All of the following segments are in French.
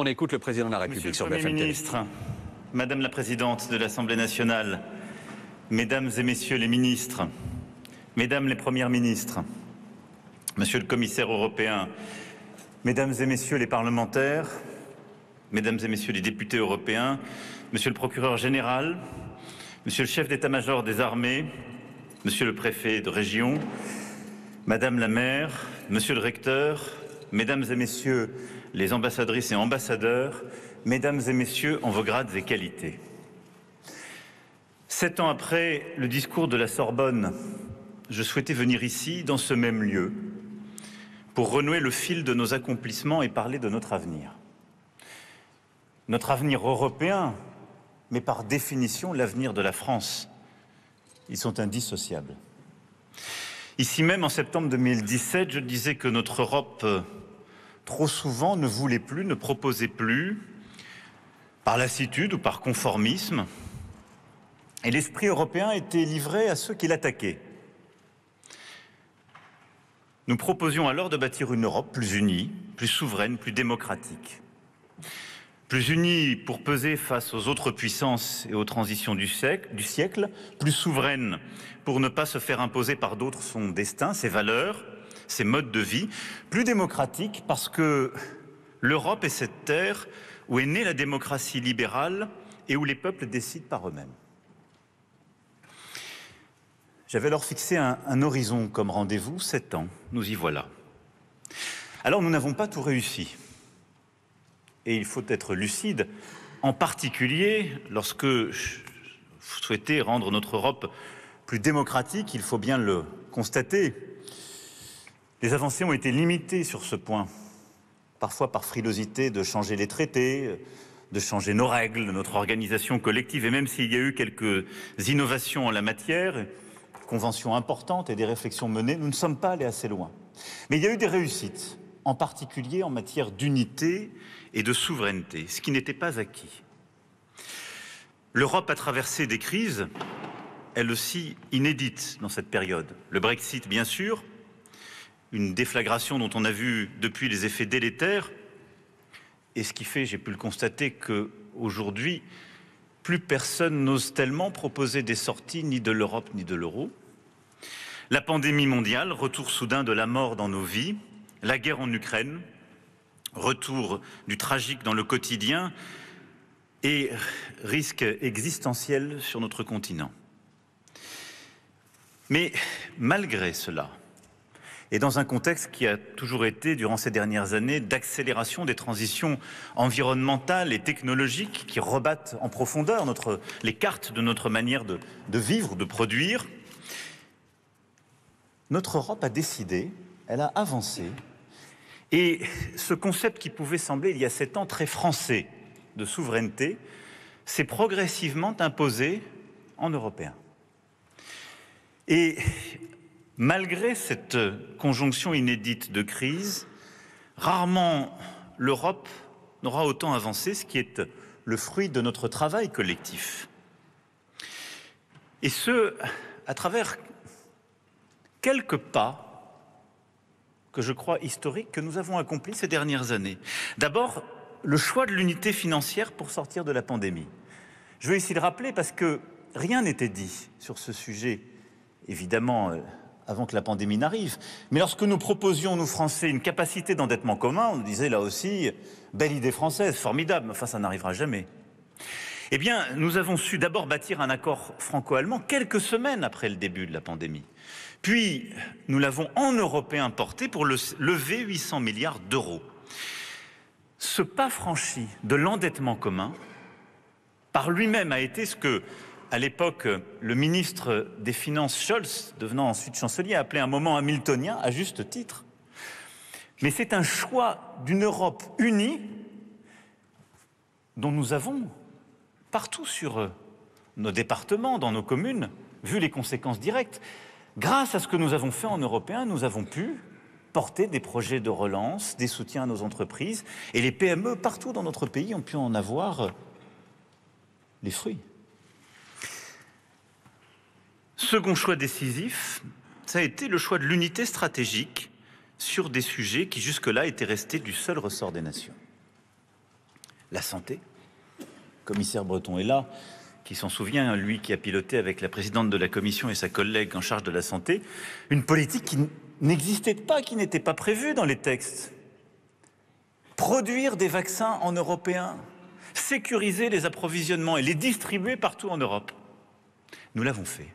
On écoute le président de la République sur BFM TV. Monsieur le Premier ministre, Madame la Présidente de l'Assemblée nationale, Mesdames et Messieurs les ministres, Mesdames les Premières ministres, Monsieur le Commissaire européen, Mesdames et Messieurs les parlementaires, Mesdames et Messieurs les députés européens, Monsieur le Procureur général, Monsieur le chef d'état-major des armées, Monsieur le préfet de région, Madame la maire, Monsieur le recteur, Mesdames et Messieurs les ambassadrices et ambassadeurs, Mesdames et Messieurs en vos grades et qualités. 7 ans après le discours de la Sorbonne, je souhaitais venir ici, dans ce même lieu, pour renouer le fil de nos accomplissements et parler de notre avenir. Notre avenir européen, mais par définition l'avenir de la France. Ils sont indissociables. Ici même, en septembre 2017, je disais que notre Europe, trop souvent, ne voulait plus, ne proposait plus, par lassitude ou par conformisme, et l'esprit européen était livré à ceux qui l'attaquaient. Nous proposions alors de bâtir une Europe plus unie, plus souveraine, plus démocratique. Plus unie pour peser face aux autres puissances et aux transitions du siècle, plus souveraine pour ne pas se faire imposer par d'autres son destin, ses valeurs, ses modes de vie, plus démocratique parce que l'Europe est cette terre où est née la démocratie libérale et où les peuples décident par eux-mêmes. J'avais alors fixé un horizon comme rendez-vous, 7 ans, nous y voilà. Alors nous n'avons pas tout réussi. Et il faut être lucide, en particulier lorsque vous souhaitez rendre notre Europe plus démocratique, il faut bien le constater. Les avancées ont été limitées sur ce point, parfois par frilosité de changer les traités, de changer nos règles, notre organisation collective, et même s'il y a eu quelques innovations en la matière, conventions importantes et des réflexions menées, nous ne sommes pas allés assez loin. Mais il y a eu des réussites, en particulier en matière d'unité et de souveraineté, ce qui n'était pas acquis. L'Europe a traversé des crises, elle aussi inédites dans cette période. Le Brexit, bien sûr, une déflagration dont on a vu depuis les effets délétères, et ce qui fait, j'ai pu le constater, qu'aujourd'hui, plus personne n'ose tellement proposer des sorties ni de l'Europe ni de l'euro. La pandémie mondiale, retour soudain de la mort dans nos vies, la guerre en Ukraine, retour du tragique dans le quotidien et risque existentiel sur notre continent. Mais malgré cela, et dans un contexte qui a toujours été, durant ces dernières années, d'accélération des transitions environnementales et technologiques qui rebattent en profondeur les cartes de notre manière de vivre, de produire, notre Europe a décidé, elle a avancé, et ce concept qui pouvait sembler, il y a 7 ans, très français de souveraineté, s'est progressivement imposé en européen. Et malgré cette conjonction inédite de crise, rarement l'Europe n'aura autant avancé, ce qui est le fruit de notre travail collectif. Et ce, à travers quelques pas que je crois historiques que nous avons accomplis ces dernières années. D'abord, le choix de l'unité financière pour sortir de la pandémie. Je veux ici le rappeler parce que rien n'était dit sur ce sujet, évidemment, avant que la pandémie n'arrive. Mais lorsque nous proposions, nous Français, une capacité d'endettement commun, on nous disait là aussi, belle idée française, formidable, mais enfin ça n'arrivera jamais. Eh bien, nous avons su d'abord bâtir un accord franco-allemand quelques semaines après le début de la pandémie. Puis, nous l'avons en européen porté pour lever 800 milliards d'euros. Ce pas franchi de l'endettement commun, par lui-même, a été ce que, à l'époque, le ministre des Finances Scholz, devenant ensuite chancelier, a appelé un moment hamiltonien, à juste titre. Mais c'est un choix d'une Europe unie dont nous avons, partout sur nos départements, dans nos communes, vu les conséquences directes. Grâce à ce que nous avons fait en européen, nous avons pu porter des projets de relance, des soutiens à nos entreprises, et les PME partout dans notre pays ont pu en avoir les fruits. Second choix décisif, ça a été le choix de l'unité stratégique sur des sujets qui jusque-là étaient restés du seul ressort des nations. la santé. Le commissaire Breton est là, qui s'en souvient, lui qui a piloté avec la présidente de la Commission et sa collègue en charge de la santé, une politique qui n'existait pas, qui n'était pas prévue dans les textes. Produire des vaccins en européen, sécuriser les approvisionnements et les distribuer partout en Europe. Nous l'avons fait.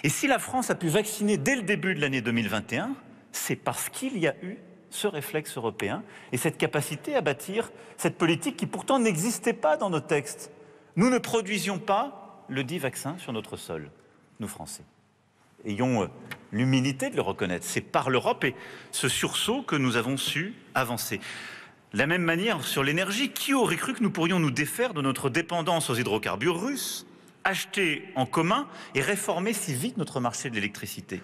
Et si la France a pu vacciner dès le début de l'année 2021, c'est parce qu'il y a eu ce réflexe européen et cette capacité à bâtir cette politique qui pourtant n'existait pas dans nos textes. Nous ne produisions pas le dit vaccin sur notre sol, nous Français. Ayons l'humilité de le reconnaître. C'est par l'Europe et ce sursaut que nous avons su avancer. De la même manière, sur l'énergie, qui aurait cru que nous pourrions nous défaire de notre dépendance aux hydrocarbures russes, acheter en commun et réformer si vite notre marché de l'électricité?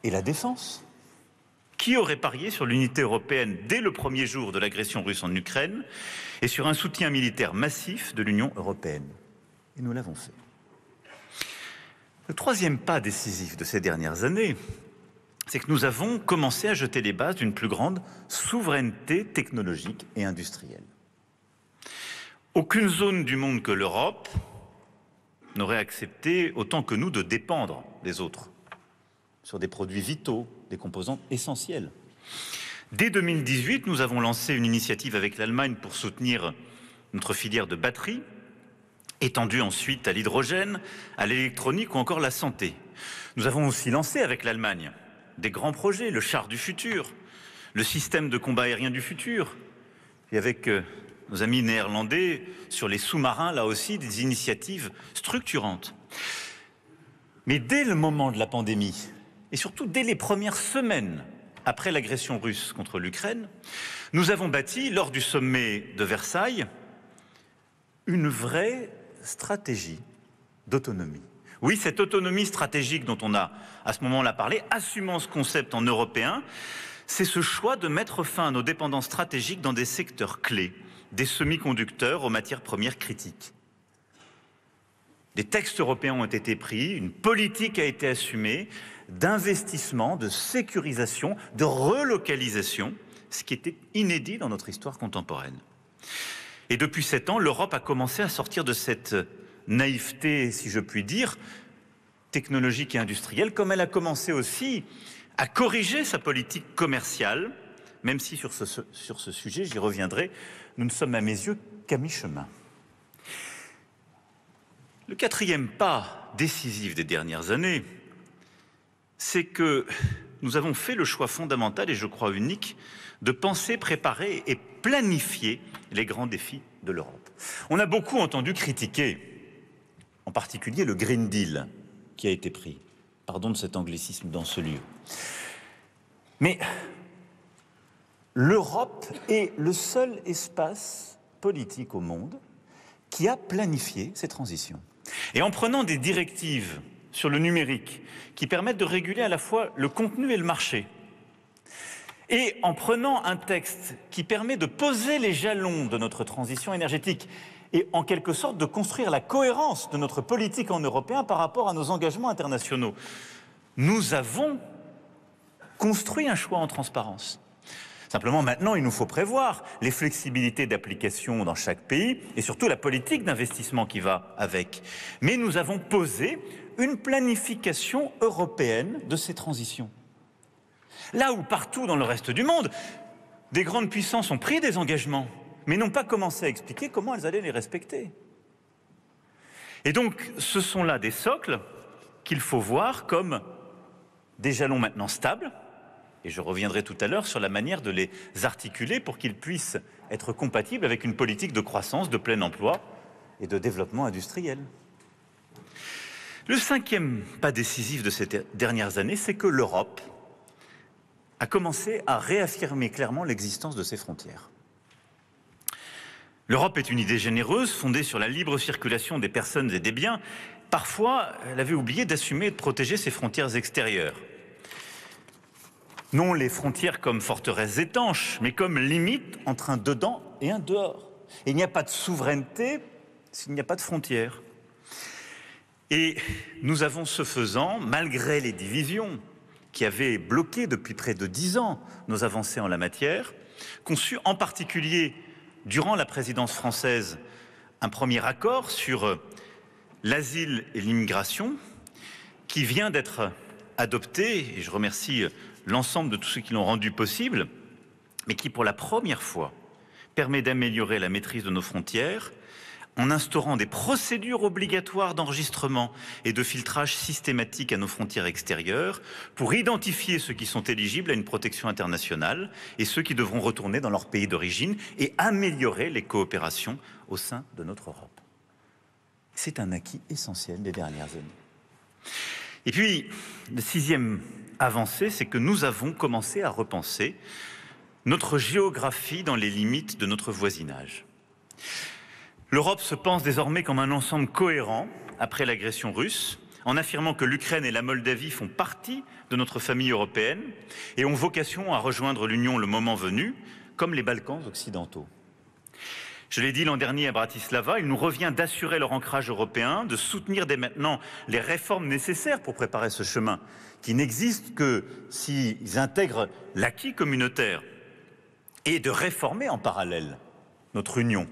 Et la défense? Qui aurait parié sur l'unité européenne dès le premier jour de l'agression russe en Ukraine et sur un soutien militaire massif de l'Union européenne? Et nous l'avons fait. Le troisième pas décisif de ces dernières années, c'est que nous avons commencé à jeter les bases d'une plus grande souveraineté technologique et industrielle. Aucune zone du monde que l'Europe n'aurait accepté autant que nous de dépendre des autres sur des produits vitaux, des composants essentiels. Dès 2018, nous avons lancé une initiative avec l'Allemagne pour soutenir notre filière de batteries, étendue ensuite à l'hydrogène, à l'électronique ou encore la santé. Nous avons aussi lancé avec l'Allemagne des grands projets, le char du futur, le système de combat aérien du futur, et avec nos amis néerlandais sur les sous-marins, là aussi, des initiatives structurantes. Mais dès le moment de la pandémie, et surtout dès les premières semaines après l'agression russe contre l'Ukraine, nous avons bâti, lors du sommet de Versailles, une vraie stratégie d'autonomie. Oui, cette autonomie stratégique dont on a à ce moment-là parlé, assumant ce concept en européen, c'est ce choix de mettre fin à nos dépendances stratégiques dans des secteurs clés, des semi-conducteurs aux matières premières critiques. Des textes européens ont été pris, une politique a été assumée d'investissement, de sécurisation, de relocalisation, ce qui était inédit dans notre histoire contemporaine. Et depuis 7 ans, l'Europe a commencé à sortir de cette naïveté, si je puis dire, technologique et industrielle, comme elle a commencé aussi à corriger sa politique commerciale, même si sur ce sujet, j'y reviendrai, nous ne sommes à mes yeux qu'à mi-chemin. Le quatrième pas décisif des dernières années, c'est que nous avons fait le choix fondamental, et je crois unique, de penser, préparer et planifier les grands défis de l'Europe. On a beaucoup entendu critiquer, en particulier le Green Deal qui a été pris. Pardon de cet anglicisme dans ce lieu. Mais l'Europe est le seul espace politique au monde qui a planifié ces transitions. Et en prenant des directives sur le numérique qui permettent de réguler à la fois le contenu et le marché, et en prenant un texte qui permet de poser les jalons de notre transition énergétique et en quelque sorte de construire la cohérence de notre politique en européen par rapport à nos engagements internationaux, nous avons construit un choix en transparence. Simplement, maintenant, il nous faut prévoir les flexibilités d'application dans chaque pays et surtout la politique d'investissement qui va avec. Mais nous avons posé une planification européenne de ces transitions. Là où partout dans le reste du monde, des grandes puissances ont pris des engagements, mais n'ont pas commencé à expliquer comment elles allaient les respecter. Et donc, ce sont là des socles qu'il faut voir comme des jalons maintenant stables, et je reviendrai tout à l'heure sur la manière de les articuler pour qu'ils puissent être compatibles avec une politique de croissance, de plein emploi et de développement industriel. Le cinquième pas décisif de ces dernières années, c'est que l'Europe a commencé à réaffirmer clairement l'existence de ses frontières. L'Europe est une idée généreuse, fondée sur la libre circulation des personnes et des biens. Parfois, elle avait oublié d'assumer et de protéger ses frontières extérieures. Non les frontières comme forteresses étanches, mais comme limite entre un dedans et un dehors. Et il n'y a pas de souveraineté s'il n'y a pas de frontières. Et nous avons, ce faisant, malgré les divisions qui avaient bloqué depuis près de 10 ans nos avancées en la matière, conçu en particulier durant la présidence française, un premier accord sur l'asile et l'immigration qui vient d'être adopté, et je remercie l'ensemble de tous ceux qui l'ont rendu possible, mais qui pour la première fois permet d'améliorer la maîtrise de nos frontières en instaurant des procédures obligatoires d'enregistrement et de filtrage systématique à nos frontières extérieures pour identifier ceux qui sont éligibles à une protection internationale et ceux qui devront retourner dans leur pays d'origine et améliorer les coopérations au sein de notre Europe. C'est un acquis essentiel des dernières années. Et puis, la sixième avancée, c'est que nous avons commencé à repenser notre géographie dans les limites de notre voisinage. L'Europe se pense désormais comme un ensemble cohérent après l'agression russe, en affirmant que l'Ukraine et la Moldavie font partie de notre famille européenne et ont vocation à rejoindre l'Union le moment venu, comme les Balkans occidentaux. Je l'ai dit l'an dernier à Bratislava, il nous revient d'assurer leur ancrage européen, de soutenir dès maintenant les réformes nécessaires pour préparer ce chemin, qui n'existe que s'ils intègrent l'acquis communautaire, et de réformer en parallèle notre Union,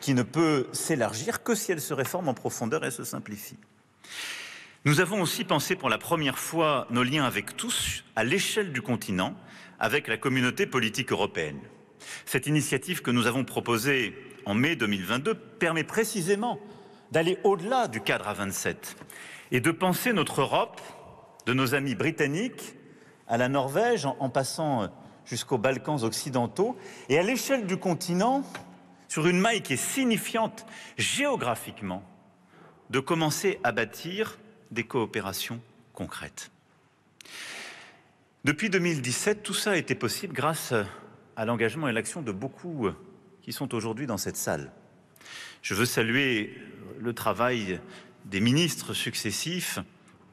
qui ne peut s'élargir que si elle se réforme en profondeur et se simplifie. Nous avons aussi pensé pour la première fois nos liens avec tous à l'échelle du continent, avec la communauté politique européenne. Cette initiative que nous avons proposée en mai 2022 permet précisément d'aller au-delà du cadre à 27 et de penser notre Europe, de nos amis britanniques à la Norvège, en passant jusqu'aux Balkans occidentaux, et à l'échelle du continent, sur une maille qui est signifiante géographiquement, de commencer à bâtir des coopérations concrètes. Depuis 2017, tout ça a été possible grâce à l'engagement et l'action de beaucoup qui sont aujourd'hui dans cette salle. Je veux saluer le travail des ministres successifs,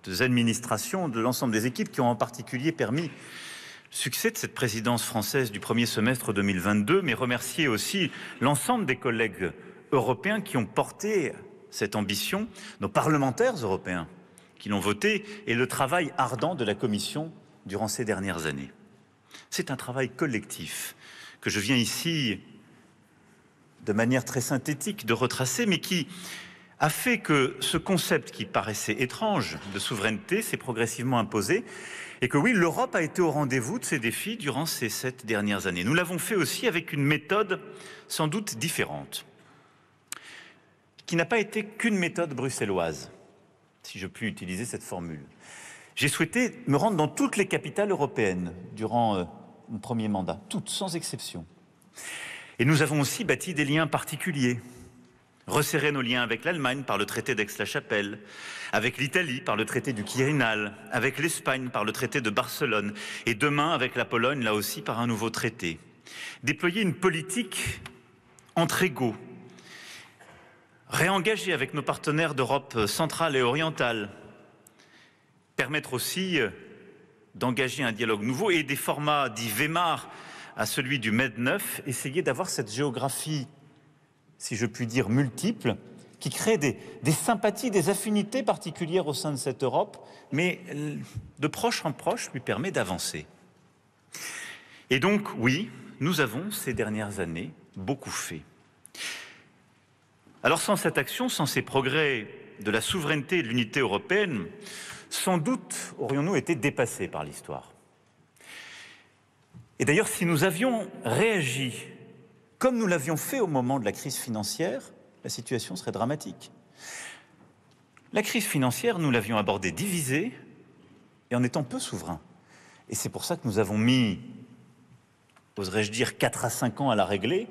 des administrations, de l'ensemble des équipes qui ont en particulier permis le succès de cette présidence française du premier semestre 2022, mais remercier aussi l'ensemble des collègues européens qui ont porté cette ambition, nos parlementaires européens qui l'ont voté, et le travail ardent de la Commission durant ces dernières années. C'est un travail collectif que je viens ici, de manière très synthétique, de retracer, mais qui a fait que ce concept qui paraissait étrange de souveraineté s'est progressivement imposé, et que oui, l'Europe a été au rendez-vous de ces défis durant ces 7 dernières années. Nous l'avons fait aussi avec une méthode sans doute différente, qui n'a pas été qu'une méthode bruxelloise, si je puis utiliser cette formule. J'ai souhaité me rendre dans toutes les capitales européennes durant mon premier mandat, toutes, sans exception. Et nous avons aussi bâti des liens particuliers, resserré nos liens avec l'Allemagne par le traité d'Aix-la-Chapelle, avec l'Italie par le traité du Quirinal, avec l'Espagne par le traité de Barcelone, et demain avec la Pologne, là aussi par un nouveau traité. Déployer une politique entre égaux, réengager avec nos partenaires d'Europe centrale et orientale, permettre aussi d'engager un dialogue nouveau et des formats dits Weimar à celui du MED9, essayer d'avoir cette géographie, si je puis dire, multiple, qui crée des sympathies, des affinités particulières au sein de cette Europe, mais de proche en proche lui permet d'avancer. Et donc, oui, nous avons, ces dernières années, beaucoup fait. Alors sans cette action, sans ces progrès de la souveraineté et de l'unité européenne, sans doute aurions-nous été dépassés par l'histoire. Et d'ailleurs, si nous avions réagi comme nous l'avions fait au moment de la crise financière, la situation serait dramatique. La crise financière, nous l'avions abordée divisée et en étant peu souverains. Et c'est pour ça que nous avons mis, oserais-je dire, 4 à 5 ans à la régler,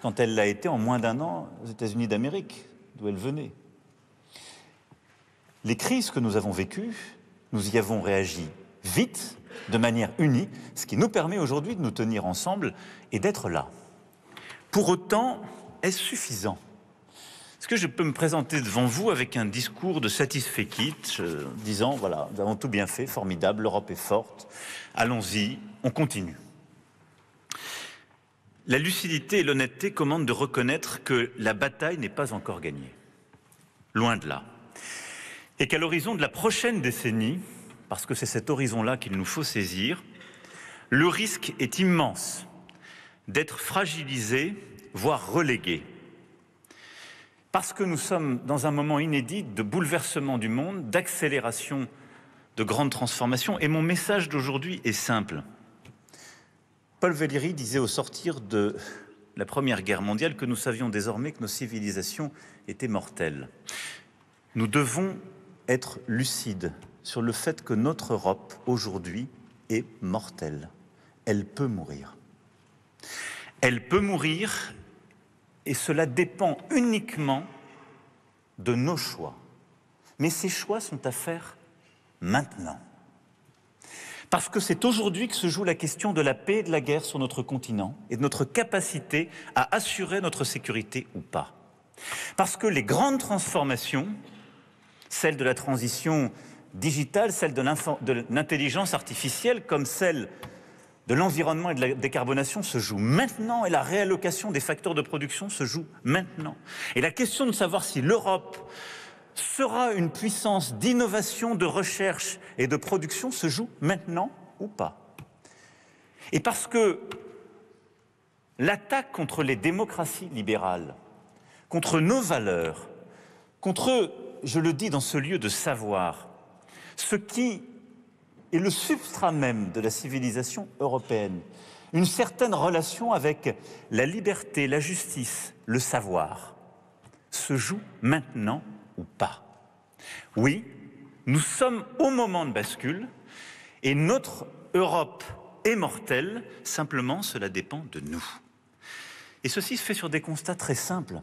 quand elle l'a été en moins d'1 an aux États-Unis d'Amérique, d'où elle venait. Les crises que nous avons vécues, nous y avons réagi vite, de manière unie, ce qui nous permet aujourd'hui de nous tenir ensemble et d'être là. Pour autant, est-ce suffisant? Est-ce que je peux me présenter devant vous avec un discours de satisfait quitte, disant, voilà, nous avons tout bien fait, formidable, l'Europe est forte, allons-y, on continue. La lucidité et l'honnêteté commandent de reconnaître que la bataille n'est pas encore gagnée. Loin de là. Et qu'à l'horizon de la prochaine décennie, parce que c'est cet horizon-là qu'il nous faut saisir, le risque est immense d'être fragilisé voire relégués. Parce que nous sommes dans un moment inédit de bouleversement du monde, d'accélération de grandes transformations. Et mon message d'aujourd'hui est simple. Paul Valéry disait au sortir de la Première Guerre mondiale que nous savions désormais que nos civilisations étaient mortelles. Nous devons être lucides sur le fait que notre Europe, aujourd'hui, est mortelle. Elle peut mourir. Elle peut mourir et cela dépend uniquement de nos choix. Mais ces choix sont à faire maintenant. Parce que c'est aujourd'hui que se joue la question de la paix et de la guerre sur notre continent et de notre capacité à assurer notre sécurité ou pas. Parce que les grandes transformations, celles de la transition digitale, celles de l'intelligence artificielle, comme celle de l'environnement et de la décarbonation se joue maintenant et la réallocation des facteurs de production se joue maintenant. Et la question de savoir si l'Europe sera une puissance d'innovation, de recherche et de production se joue maintenant ou pas. Et parce que l'attaque contre les démocraties libérales, contre nos valeurs, contre, je le dis dans ce lieu de savoir, ce qui est le substrat même de la civilisation européenne, une certaine relation avec la liberté, la justice, le savoir, se joue maintenant ou pas. Oui, nous sommes au moment de bascule et notre Europe est mortelle, simplement cela dépend de nous. Et ceci se fait sur des constats très simples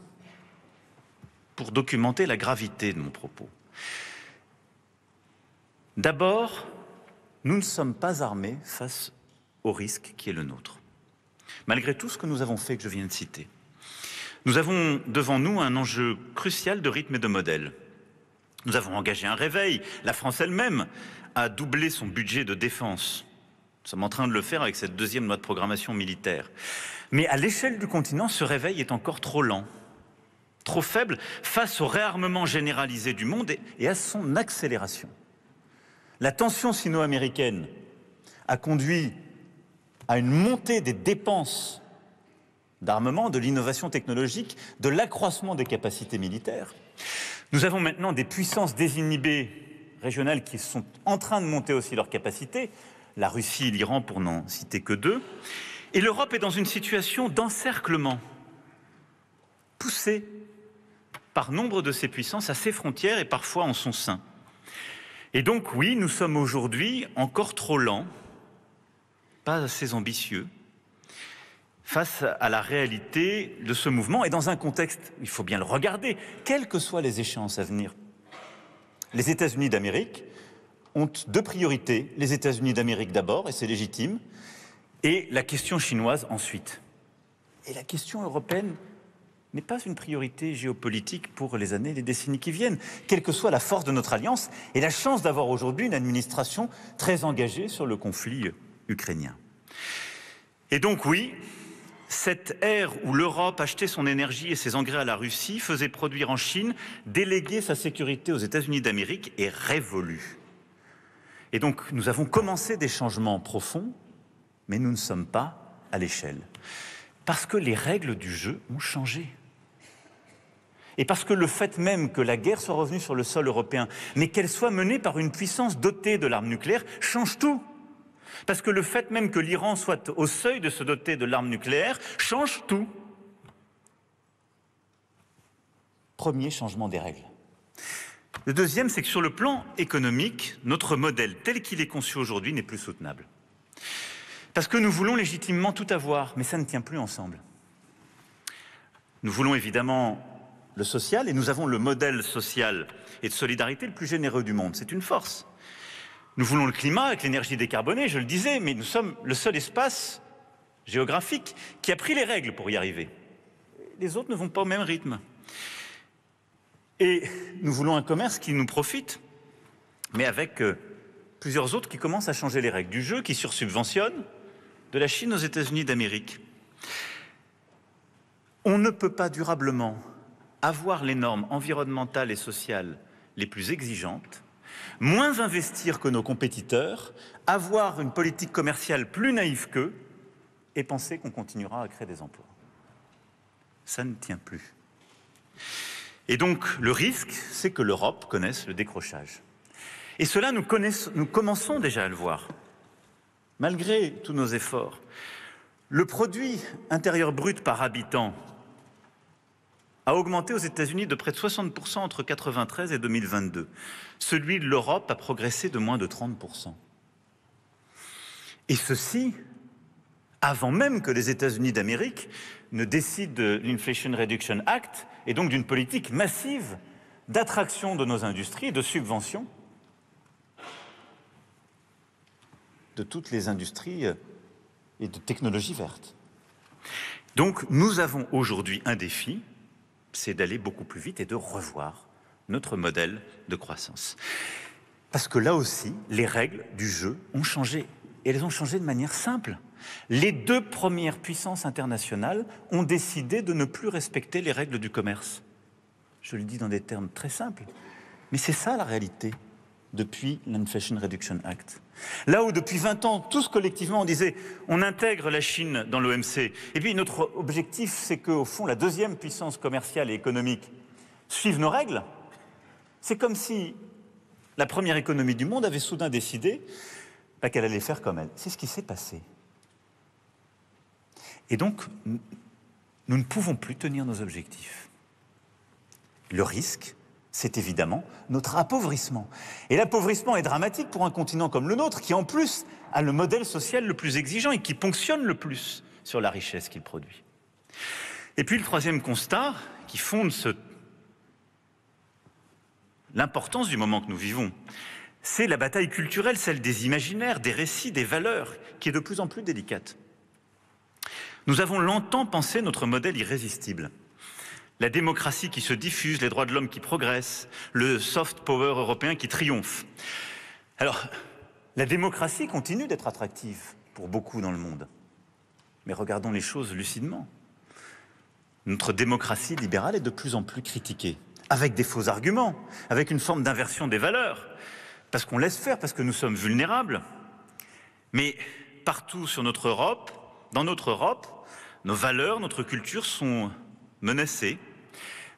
pour documenter la gravité de mon propos. D'abord, nous ne sommes pas armés face au risque qui est le nôtre. Malgré tout ce que nous avons fait, que je viens de citer. Nous avons devant nous un enjeu crucial de rythme et de modèle. Nous avons engagé un réveil. La France elle-même a doublé son budget de défense. Nous sommes en train de le faire avec cette deuxième loi de programmation militaire. Mais à l'échelle du continent, ce réveil est encore trop lent, trop faible face au réarmement généralisé du monde et à son accélération. La tension sino-américaine a conduit à une montée des dépenses d'armement, de l'innovation technologique, de l'accroissement des capacités militaires. Nous avons maintenant des puissances désinhibées régionales qui sont en train de monter aussi leurs capacités, la Russie et l'Iran pour n'en citer que deux. Et l'Europe est dans une situation d'encerclement, poussée par nombre de ces puissances à ses frontières et parfois en son sein. Et donc oui, nous sommes aujourd'hui encore trop lents, pas assez ambitieux, face à la réalité de ce mouvement et dans un contexte, il faut bien le regarder, quelles que soient les échéances à venir. Les États-Unis d'Amérique ont deux priorités, les États-Unis d'Amérique d'abord, et c'est légitime, et la question chinoise ensuite. Et la question européenne n'est pas une priorité géopolitique pour les années et les décennies qui viennent, quelle que soit la force de notre alliance et la chance d'avoir aujourd'hui une administration très engagée sur le conflit ukrainien. Et donc oui, cette ère où l'Europe achetait son énergie et ses engrais à la Russie, faisait produire en Chine, déléguer sa sécurité aux États-Unis d'Amérique est révolue. Et donc nous avons commencé des changements profonds, mais nous ne sommes pas à l'échelle. Parce que les règles du jeu ont changé. Et parce que le fait même que la guerre soit revenue sur le sol européen, mais qu'elle soit menée par une puissance dotée de l'arme nucléaire, change tout. Parce que le fait même que l'Iran soit au seuil de se doter de l'arme nucléaire, change tout. Premier changement des règles. Le deuxième, c'est que sur le plan économique, notre modèle tel qu'il est conçu aujourd'hui n'est plus soutenable. Parce que nous voulons légitimement tout avoir, mais ça ne tient plus ensemble. Nous voulons évidemment le social, et nous avons le modèle social et de solidarité le plus généreux du monde. C'est une force. Nous voulons le climat avec l'énergie décarbonée, je le disais, mais nous sommes le seul espace géographique qui a pris les règles pour y arriver. Les autres ne vont pas au même rythme. Et nous voulons un commerce qui nous profite, mais avec plusieurs autres qui commencent à changer les règles du jeu, qui sursubventionnent, de la Chine aux États-Unis d'Amérique. On ne peut pas durablement avoir les normes environnementales et sociales les plus exigeantes, moins investir que nos compétiteurs, avoir une politique commerciale plus naïve qu'eux et penser qu'on continuera à créer des emplois. Ça ne tient plus. Et donc, le risque, c'est que l'Europe connaisse le décrochage. Et cela, nous commençons déjà à le voir. Malgré tous nos efforts, le produit intérieur brut par habitant a augmenté aux États-Unis de près de 60% entre 1993 et 2022. Celui de l'Europe a progressé de moins de 30%. Et ceci, avant même que les États-Unis d'Amérique ne décident de l'Inflation Reduction Act et donc d'une politique massive d'attraction de nos industries et de subvention de toutes les industries et de technologies vertes. Donc nous avons aujourd'hui un défi, c'est d'aller beaucoup plus vite et de revoir notre modèle de croissance. Parce que là aussi, les règles du jeu ont changé. Et elles ont changé de manière simple. Les deux premières puissances internationales ont décidé de ne plus respecter les règles du commerce. Je le dis dans des termes très simples. Mais c'est ça la réalité depuis l'Inflation Reduction Act. Là où depuis 20 ans, tous collectivement, on disait on intègre la Chine dans l'OMC. Et puis notre objectif, c'est qu'au fond, la deuxième puissance commerciale et économique suive nos règles. C'est comme si la première économie du monde avait soudain décidé qu'elle allait faire comme elle. C'est ce qui s'est passé. Et donc, nous ne pouvons plus tenir nos objectifs. Le risque, c'est évidemment notre appauvrissement. Et l'appauvrissement est dramatique pour un continent comme le nôtre, qui en plus a le modèle social le plus exigeant et qui ponctionne le plus sur la richesse qu'il produit. Et puis le troisième constat, qui fonde l'importance du moment que nous vivons, c'est la bataille culturelle, celle des imaginaires, des récits, des valeurs, qui est de plus en plus délicate. Nous avons longtemps pensé notre modèle irrésistible. La démocratie qui se diffuse, les droits de l'homme qui progressent, le soft power européen qui triomphe. Alors, la démocratie continue d'être attractive pour beaucoup dans le monde. Mais regardons les choses lucidement. Notre démocratie libérale est de plus en plus critiquée, avec des faux arguments, avec une forme d'inversion des valeurs, parce qu'on laisse faire, parce que nous sommes vulnérables. Mais partout sur notre Europe, dans notre Europe, nos valeurs, notre culture sont menacées.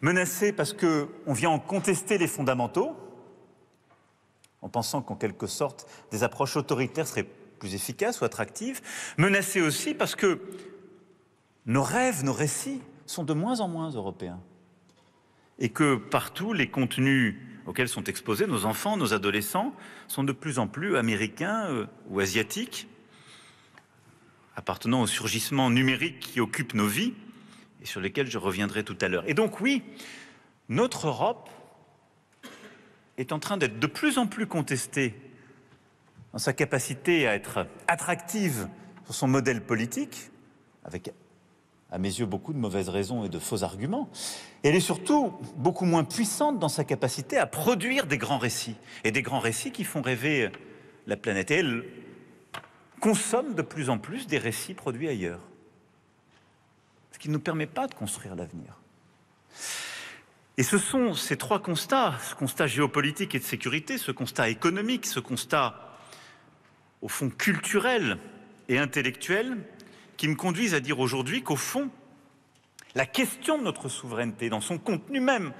Menacées parce qu'on vient en contester les fondamentaux, en pensant qu'en quelque sorte, des approches autoritaires seraient plus efficaces ou attractives. Menacées aussi parce que nos rêves, nos récits sont de moins en moins européens. Et que partout, les contenus auxquels sont exposés nos enfants, nos adolescents, sont de plus en plus américains ou asiatiques, appartenant au surgissement numérique qui occupe nos vies et sur lesquels je reviendrai tout à l'heure. Et donc oui, notre Europe est en train d'être de plus en plus contestée dans sa capacité à être attractive sur son modèle politique, avec, à mes yeux, beaucoup de mauvaises raisons et de faux arguments. Et elle est surtout beaucoup moins puissante dans sa capacité à produire des grands récits, et des grands récits qui font rêver la planète. Et elle consomme de plus en plus des récits produits ailleurs, ce qui ne nous permet pas de construire l'avenir. Et ce sont ces trois constats, ce constat géopolitique et de sécurité, ce constat économique, ce constat au fond culturel et intellectuel, qui me conduisent à dire aujourd'hui qu'au fond, la question de notre souveraineté, dans son contenu même,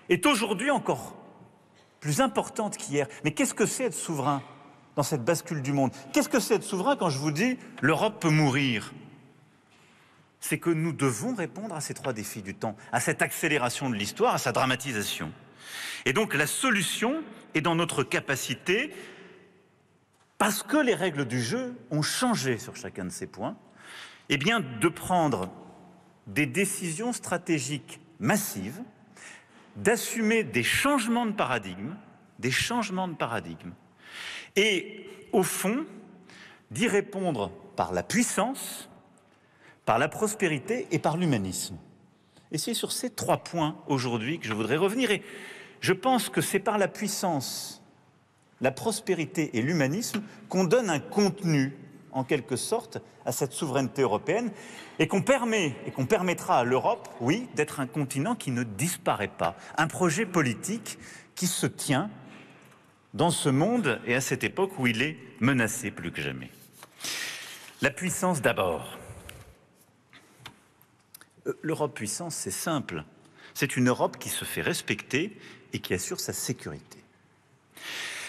est aujourd'hui encore plus importante qu'hier. Mais qu'est-ce que c'est être souverain dans cette bascule du monde? Qu'est-ce que c'est être souverain quand je vous dis « l'Europe peut mourir » ? C'est que nous devons répondre à ces trois défis du temps, à cette accélération de l'histoire, à sa dramatisation. Et donc la solution est dans notre capacité, parce que les règles du jeu ont changé sur chacun de ces points, eh bien de prendre des décisions stratégiques massives, d'assumer des changements de paradigme, et au fond, d'y répondre par la puissance, par la prospérité et par l'humanisme. Et c'est sur ces trois points aujourd'hui que je voudrais revenir. Et je pense que c'est par la puissance, la prospérité et l'humanisme qu'on donne un contenu, en quelque sorte, à cette souveraineté européenne et qu'on permettra à l'Europe, oui, d'être un continent qui ne disparaît pas. Un projet politique qui se tient dans ce monde et à cette époque où il est menacé plus que jamais. La puissance d'abord. L'Europe puissance, c'est simple. C'est une Europe qui se fait respecter et qui assure sa sécurité.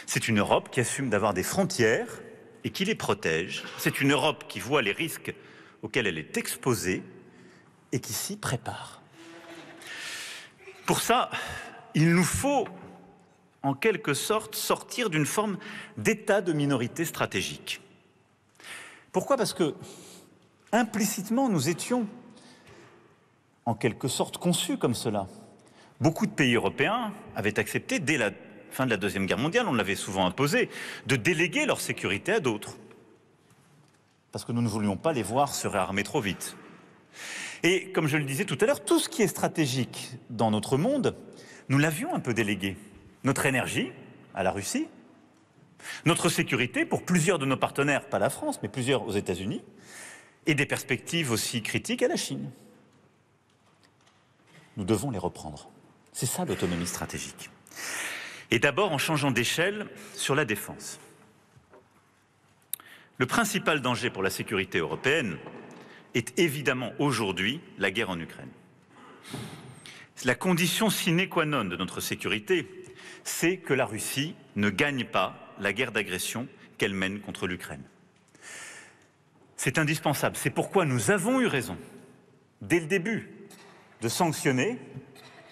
C'est une Europe qui assume d'avoir des frontières et qui les protège. C'est une Europe qui voit les risques auxquels elle est exposée et qui s'y prépare. Pour ça, il nous faut en quelque sorte sortir d'une forme d'état de minorité stratégique. Pourquoi ? Parce que implicitement, nous étions en quelque sorte conçus comme cela. Beaucoup de pays européens avaient accepté, dès la fin de la Deuxième Guerre mondiale, on l'avait souvent imposé, de déléguer leur sécurité à d'autres. Parce que nous ne voulions pas les voir se réarmer trop vite. Et comme je le disais tout à l'heure, tout ce qui est stratégique dans notre monde, nous l'avions un peu délégué. Notre énergie à la Russie, notre sécurité pour plusieurs de nos partenaires, pas la France, mais plusieurs aux États-Unis, et des perspectives aussi critiques à la Chine. Nous devons les reprendre. C'est ça l'autonomie stratégique. Et d'abord en changeant d'échelle sur la défense. Le principal danger pour la sécurité européenne est évidemment aujourd'hui la guerre en Ukraine. La condition sine qua non de notre sécurité, c'est que la Russie ne gagne pas la guerre d'agression qu'elle mène contre l'Ukraine. C'est indispensable. C'est pourquoi nous avons eu raison, dès le début, de sanctionner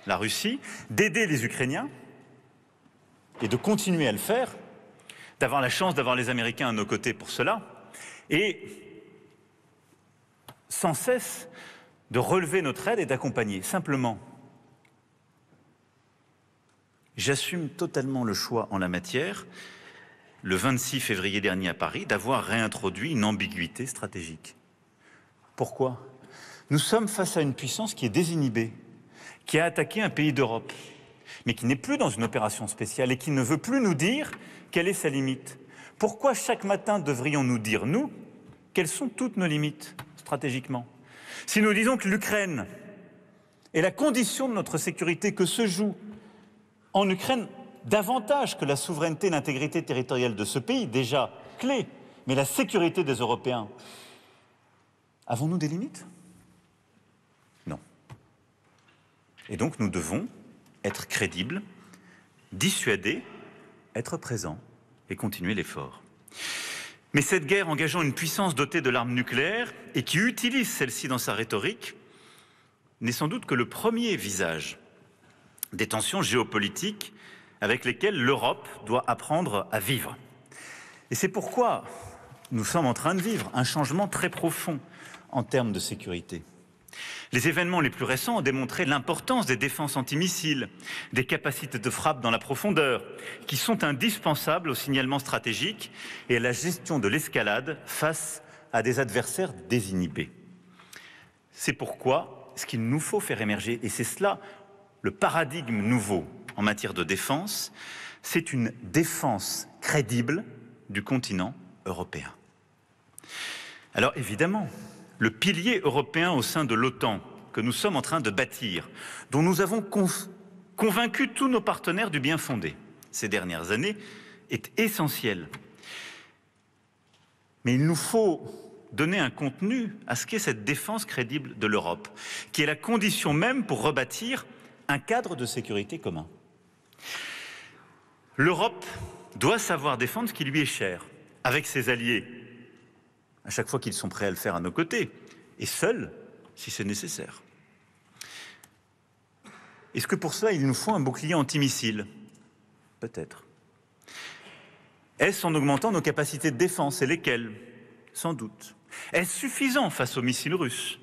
la Russie, d'aider les Ukrainiens et de continuer à le faire, d'avoir la chance d'avoir les Américains à nos côtés pour cela, et sans cesse de relever notre aide et d'accompagner. Simplement, j'assume totalement le choix en la matière, le 26 février dernier à Paris, d'avoir réintroduit une ambiguïté stratégique. Pourquoi ? Nous sommes face à une puissance qui est désinhibée, qui a attaqué un pays d'Europe, mais qui n'est plus dans une opération spéciale et qui ne veut plus nous dire quelle est sa limite. Pourquoi chaque matin devrions nous dire, nous, quelles sont toutes nos limites stratégiquement ? Si nous disons que l'Ukraine est la condition de notre sécurité, que se joue en Ukraine davantage que la souveraineté et l'intégrité territoriale de ce pays, déjà clé, mais la sécurité des Européens, avons-nous des limites ? Non. Et donc nous devons être crédibles, dissuader, être présents et continuer l'effort. Mais cette guerre engageant une puissance dotée de l'arme nucléaire et qui utilise celle-ci dans sa rhétorique n'est sans doute que le premier visage des tensions géopolitiques avec lesquelles l'Europe doit apprendre à vivre. Et c'est pourquoi nous sommes en train de vivre un changement très profond en termes de sécurité. Les événements les plus récents ont démontré l'importance des défenses antimissiles, des capacités de frappe dans la profondeur, qui sont indispensables au signalement stratégique et à la gestion de l'escalade face à des adversaires désinhibés. C'est pourquoi ce qu'il nous faut faire émerger, et c'est cela le paradigme nouveau en matière de défense, c'est une défense crédible du continent européen. Alors évidemment, le pilier européen au sein de l'OTAN que nous sommes en train de bâtir, dont nous avons convaincu tous nos partenaires du bien fondé ces dernières années, est essentiel. Mais il nous faut donner un contenu à ce qu'est cette défense crédible de l'Europe, qui est la condition même pour rebâtir un cadre de sécurité commun. L'Europe doit savoir défendre ce qui lui est cher, avec ses alliés, à chaque fois qu'ils sont prêts à le faire à nos côtés, et seuls, si c'est nécessaire. Est-ce que pour cela, il nous faut un bouclier antimissile ? Peut-être. Est-ce en augmentant nos capacités de défense, et lesquelles ? Sans doute. Est-ce suffisant face aux missiles russes ?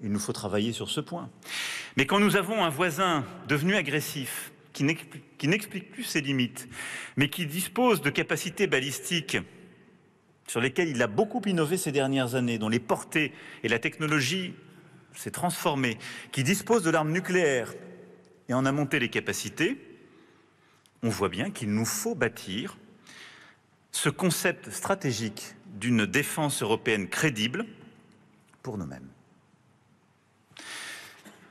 Il nous faut travailler sur ce point. Mais quand nous avons un voisin devenu agressif, qui n'explique plus ses limites, mais qui dispose de capacités balistiques sur lesquelles il a beaucoup innové ces dernières années, dont les portées et la technologie s'est transformée, qui dispose de l'arme nucléaire et en a monté les capacités, on voit bien qu'il nous faut bâtir ce concept stratégique d'une défense européenne crédible pour nous-mêmes.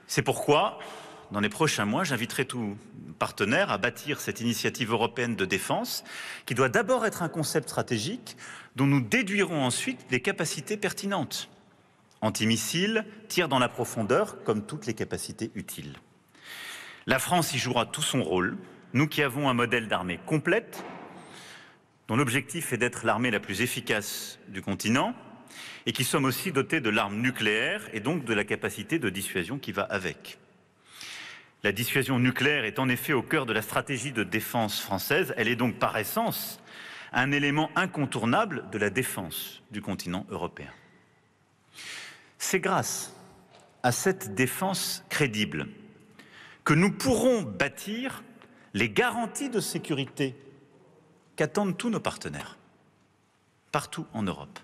C'est pourquoi, dans les prochains mois, j'inviterai tous nos partenaires à bâtir cette initiative européenne de défense, qui doit d'abord être un concept stratégique dont nous déduirons ensuite les capacités pertinentes Antimissiles, tir dans la profondeur, comme toutes les capacités utiles. La France y jouera tout son rôle, nous qui avons un modèle d'armée complète, dont l'objectif est d'être l'armée la plus efficace du continent, et qui sommes aussi dotés de l'arme nucléaire et donc de la capacité de dissuasion qui va avec. La dissuasion nucléaire est en effet au cœur de la stratégie de défense française. Elle est donc par essence un élément incontournable de la défense du continent européen. C'est grâce à cette défense crédible que nous pourrons bâtir les garanties de sécurité qu'attendent tous nos partenaires, partout en Europe,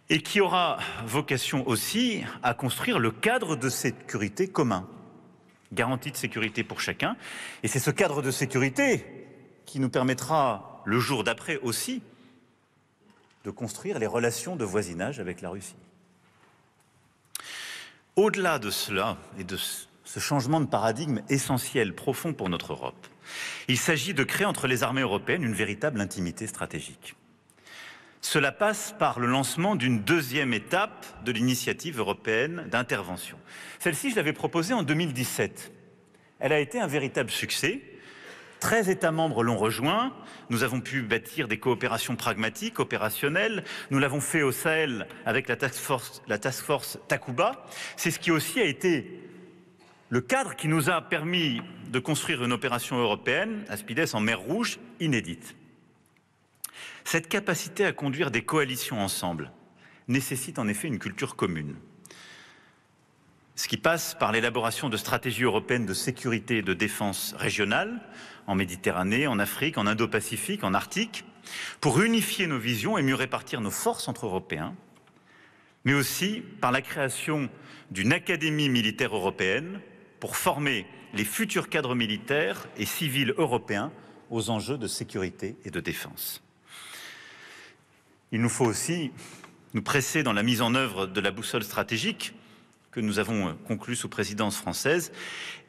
et qui aura vocation aussi à construire le cadre de sécurité commun, garantie de sécurité pour chacun, et c'est ce cadre de sécurité qui nous permettra, le jour d'après aussi, de construire les relations de voisinage avec la Russie. Au-delà de cela et de ce changement de paradigme essentiel, profond pour notre Europe, il s'agit de créer entre les armées européennes une véritable intimité stratégique. Cela passe par le lancement d'une deuxième étape de l'initiative européenne d'intervention. Celle-ci, je l'avais proposée en 2017. Elle a été un véritable succès. 13 États membres l'ont rejoint. Nous avons pu bâtir des coopérations pragmatiques, opérationnelles. Nous l'avons fait au Sahel avec la task force Takuba. C'est ce qui aussi a été le cadre qui nous a permis de construire une opération européenne, Aspides, en mer Rouge, inédite. Cette capacité à conduire des coalitions ensemble nécessite en effet une culture commune. Ce qui passe par l'élaboration de stratégies européennes de sécurité et de défense régionale, en Méditerranée, en Afrique, en Indo-Pacifique, en Arctique, pour unifier nos visions et mieux répartir nos forces entre Européens, mais aussi par la création d'une académie militaire européenne pour former les futurs cadres militaires et civils européens aux enjeux de sécurité et de défense. Il nous faut aussi nous presser dans la mise en œuvre de la boussole stratégique que nous avons conclue sous présidence française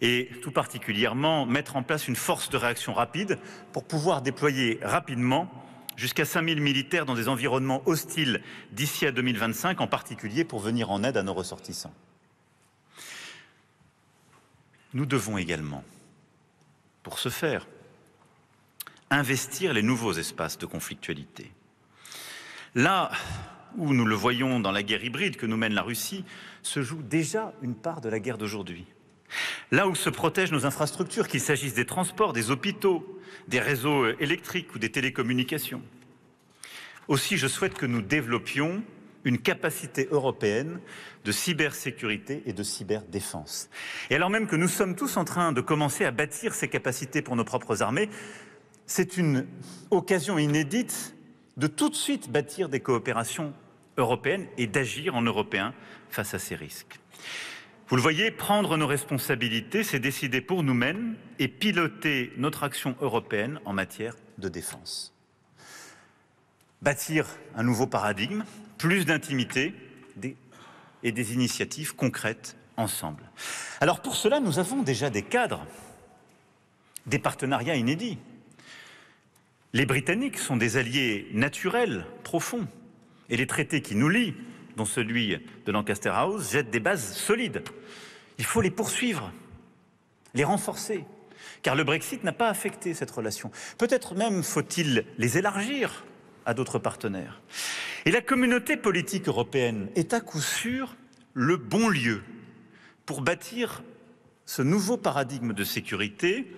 et tout particulièrement mettre en place une force de réaction rapide pour pouvoir déployer rapidement jusqu'à 5000 militaires dans des environnements hostiles d'ici à 2025, en particulier pour venir en aide à nos ressortissants. Nous devons également, pour ce faire, investir les nouveaux espaces de conflictualité. Là où nous le voyons dans la guerre hybride que nous mène la Russie, se joue déjà une part de la guerre d'aujourd'hui. Là où se protègent nos infrastructures, qu'il s'agisse des transports, des hôpitaux, des réseaux électriques ou des télécommunications. Aussi, je souhaite que nous développions une capacité européenne de cybersécurité et de cyberdéfense. Et alors même que nous sommes tous en train de commencer à bâtir ces capacités pour nos propres armées, c'est une occasion inédite de tout de suite bâtir des coopérations européennes et d'agir en Européens face à ces risques. Vous le voyez, prendre nos responsabilités, c'est décider pour nous-mêmes et piloter notre action européenne en matière de défense. Bâtir un nouveau paradigme, plus d'intimité et des initiatives concrètes ensemble. Alors pour cela, nous avons déjà des cadres, des partenariats inédits. Les Britanniques sont des alliés naturels, profonds, et les traités qui nous lient, dont celui de Lancaster House, jettent des bases solides. Il faut les poursuivre, les renforcer, car le Brexit n'a pas affecté cette relation. Peut-être même faut-il les élargir à d'autres partenaires. Et la communauté politique européenne est à coup sûr le bon lieu pour bâtir ce nouveau paradigme de sécurité,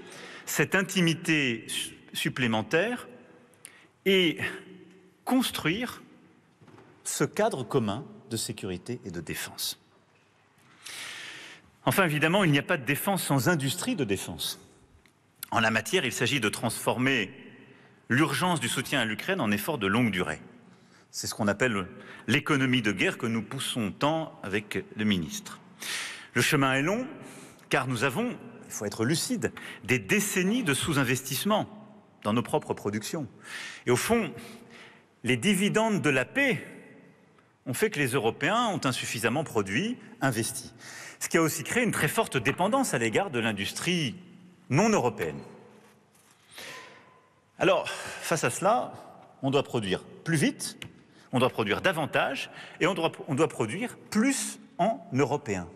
cette intimité supplémentaire et construire ce cadre commun de sécurité et de défense. Enfin, évidemment, il n'y a pas de défense sans industrie de défense. En la matière, il s'agit de transformer l'urgence du soutien à l'Ukraine en effort de longue durée. C'est ce qu'on appelle l'économie de guerre que nous poussons tant avec le ministre. Le chemin est long, car nous avons, il faut être lucide, des décennies de sous-investissement dans nos propres productions. Et au fond, les dividendes de la paix ont fait que les Européens ont insuffisamment produit, investi. Ce qui a aussi créé une très forte dépendance à l'égard de l'industrie non européenne. Alors, face à cela, on doit produire plus vite, On doit produire davantage et on doit produire plus en européen.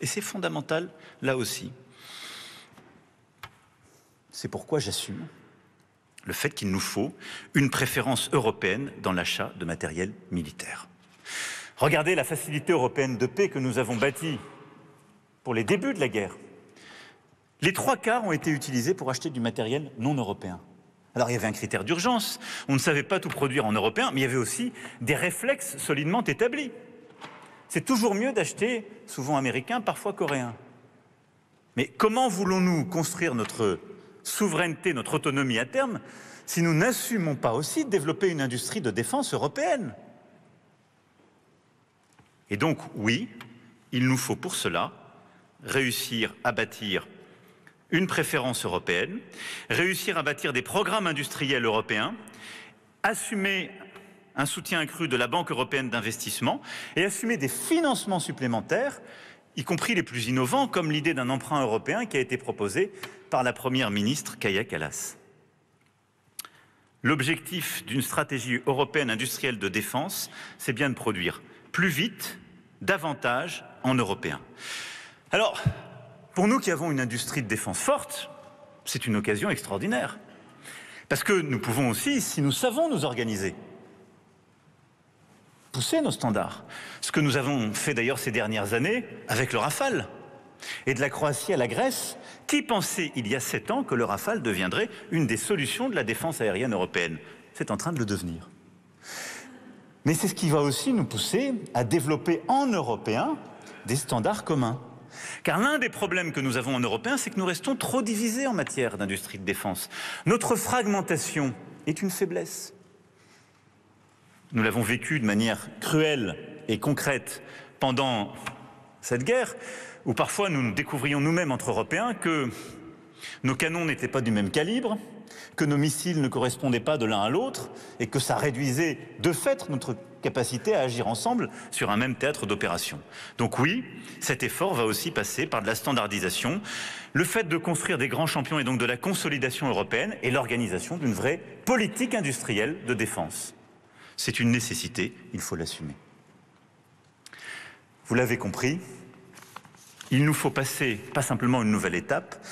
Et c'est fondamental là aussi. C'est pourquoi j'assume le fait qu'il nous faut une préférence européenne dans l'achat de matériel militaire. Regardez la facilité européenne de paix que nous avons bâtie pour les débuts de la guerre. Les 3/4 ont été utilisés pour acheter du matériel non européen. Alors il y avait un critère d'urgence, on ne savait pas tout produire en européen, mais il y avait aussi des réflexes solidement établis. C'est toujours mieux d'acheter, souvent américain, parfois coréen. Mais comment voulons-nous construire notre souveraineté, notre autonomie à terme, si nous n'assumons pas aussi de développer une industrie de défense européenne? Et donc, oui, il nous faut pour cela réussir à bâtir une préférence européenne, réussir à bâtir des programmes industriels européens, assumer un soutien accru de la Banque européenne d'investissement et assumer des financements supplémentaires, y compris les plus innovants, comme l'idée d'un emprunt européen qui a été proposé par la Première ministre Kaja Kallas. L'objectif d'une stratégie européenne industrielle de défense, c'est bien de produire plus vite, davantage en européen. Alors, pour nous qui avons une industrie de défense forte, c'est une occasion extraordinaire. Parce que nous pouvons aussi, si nous savons nous organiser, pousser nos standards. Ce que nous avons fait d'ailleurs ces dernières années avec le Rafale. Et de la Croatie à la Grèce, qui pensait il y a 7 ans que le Rafale deviendrait une des solutions de la défense aérienne européenne? C'est en train de le devenir. Mais c'est ce qui va aussi nous pousser à développer en européen des standards communs. Car l'un des problèmes que nous avons en européen, c'est que nous restons trop divisés en matière d'industrie de défense. Notre fragmentation est une faiblesse. Nous l'avons vécu de manière cruelle et concrète pendant cette guerre, où parfois nous découvrions nous-mêmes entre Européens que nos canons n'étaient pas du même calibre, que nos missiles ne correspondaient pas de l'un à l'autre et que ça réduisait de fait notre capacité à agir ensemble sur un même théâtre d'opération. Donc oui, cet effort va aussi passer par de la standardisation, le fait de construire des grands champions et donc de la consolidation européenne et l'organisation d'une vraie politique industrielle de défense. C'est une nécessité, il faut l'assumer. Vous l'avez compris, il nous faut passer, pas simplement une nouvelle étape,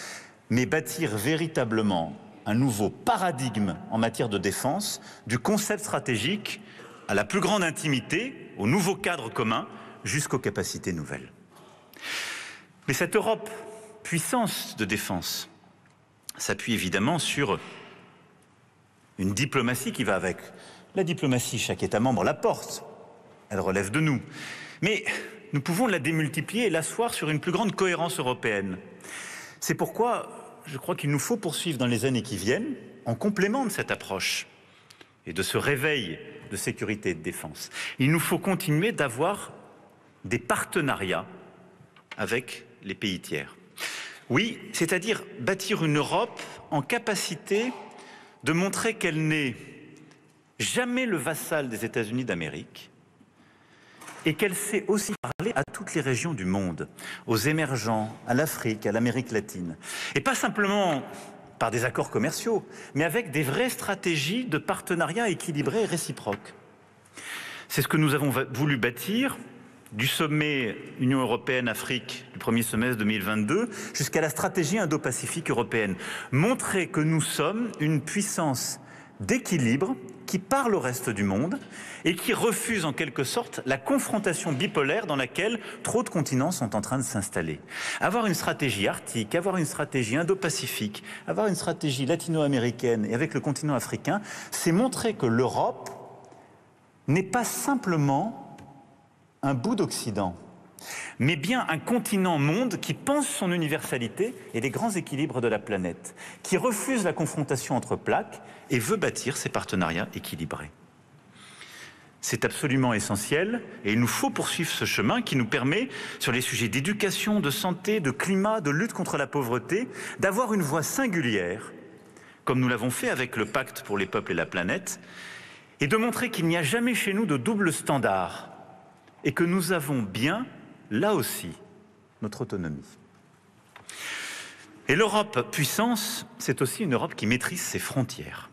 mais bâtir véritablement un nouveau paradigme en matière de défense, du concept stratégique à la plus grande intimité, au nouveau cadre commun, jusqu'aux capacités nouvelles. Mais cette Europe, puissance de défense, s'appuie évidemment sur une diplomatie qui va avec. La diplomatie, chaque État membre la porte, elle relève de nous. Mais nous pouvons la démultiplier et l'asseoir sur une plus grande cohérence européenne. C'est pourquoi je crois qu'il nous faut poursuivre dans les années qui viennent, en complément de cette approche et de ce réveil de sécurité et de défense. Il nous faut continuer d'avoir des partenariats avec les pays tiers. Oui, c'est-à-dire bâtir une Europe en capacité de montrer qu'elle n'est jamais le vassal des États-Unis d'Amérique et qu'elle sait aussi parler à toutes les régions du monde, aux émergents, à l'Afrique, à l'Amérique latine. Et pas simplement par des accords commerciaux, mais avec des vraies stratégies de partenariat équilibrées et réciproques. C'est ce que nous avons voulu bâtir du sommet Union européenne-Afrique du premier semestre 2022 jusqu'à la stratégie Indo-Pacifique européenne. Montrer que nous sommes une puissance d'équilibre qui parle au reste du monde et qui refuse en quelque sorte la confrontation bipolaire dans laquelle trop de continents sont en train de s'installer. Avoir une stratégie arctique, avoir une stratégie indo-pacifique, avoir une stratégie latino-américaine et avec le continent africain, c'est montrer que l'Europe n'est pas simplement un bout d'Occident, mais bien un continent-monde qui pense son universalité et les grands équilibres de la planète, qui refuse la confrontation entre plaques et veut bâtir ces partenariats équilibrés. C'est absolument essentiel et il nous faut poursuivre ce chemin qui nous permet, sur les sujets d'éducation, de santé, de climat, de lutte contre la pauvreté, d'avoir une voix singulière, comme nous l'avons fait avec le Pacte pour les peuples et la planète, et de montrer qu'il n'y a jamais chez nous de double standard et que nous avons bien, là aussi, notre autonomie. Et l'Europe puissance, c'est aussi une Europe qui maîtrise ses frontières.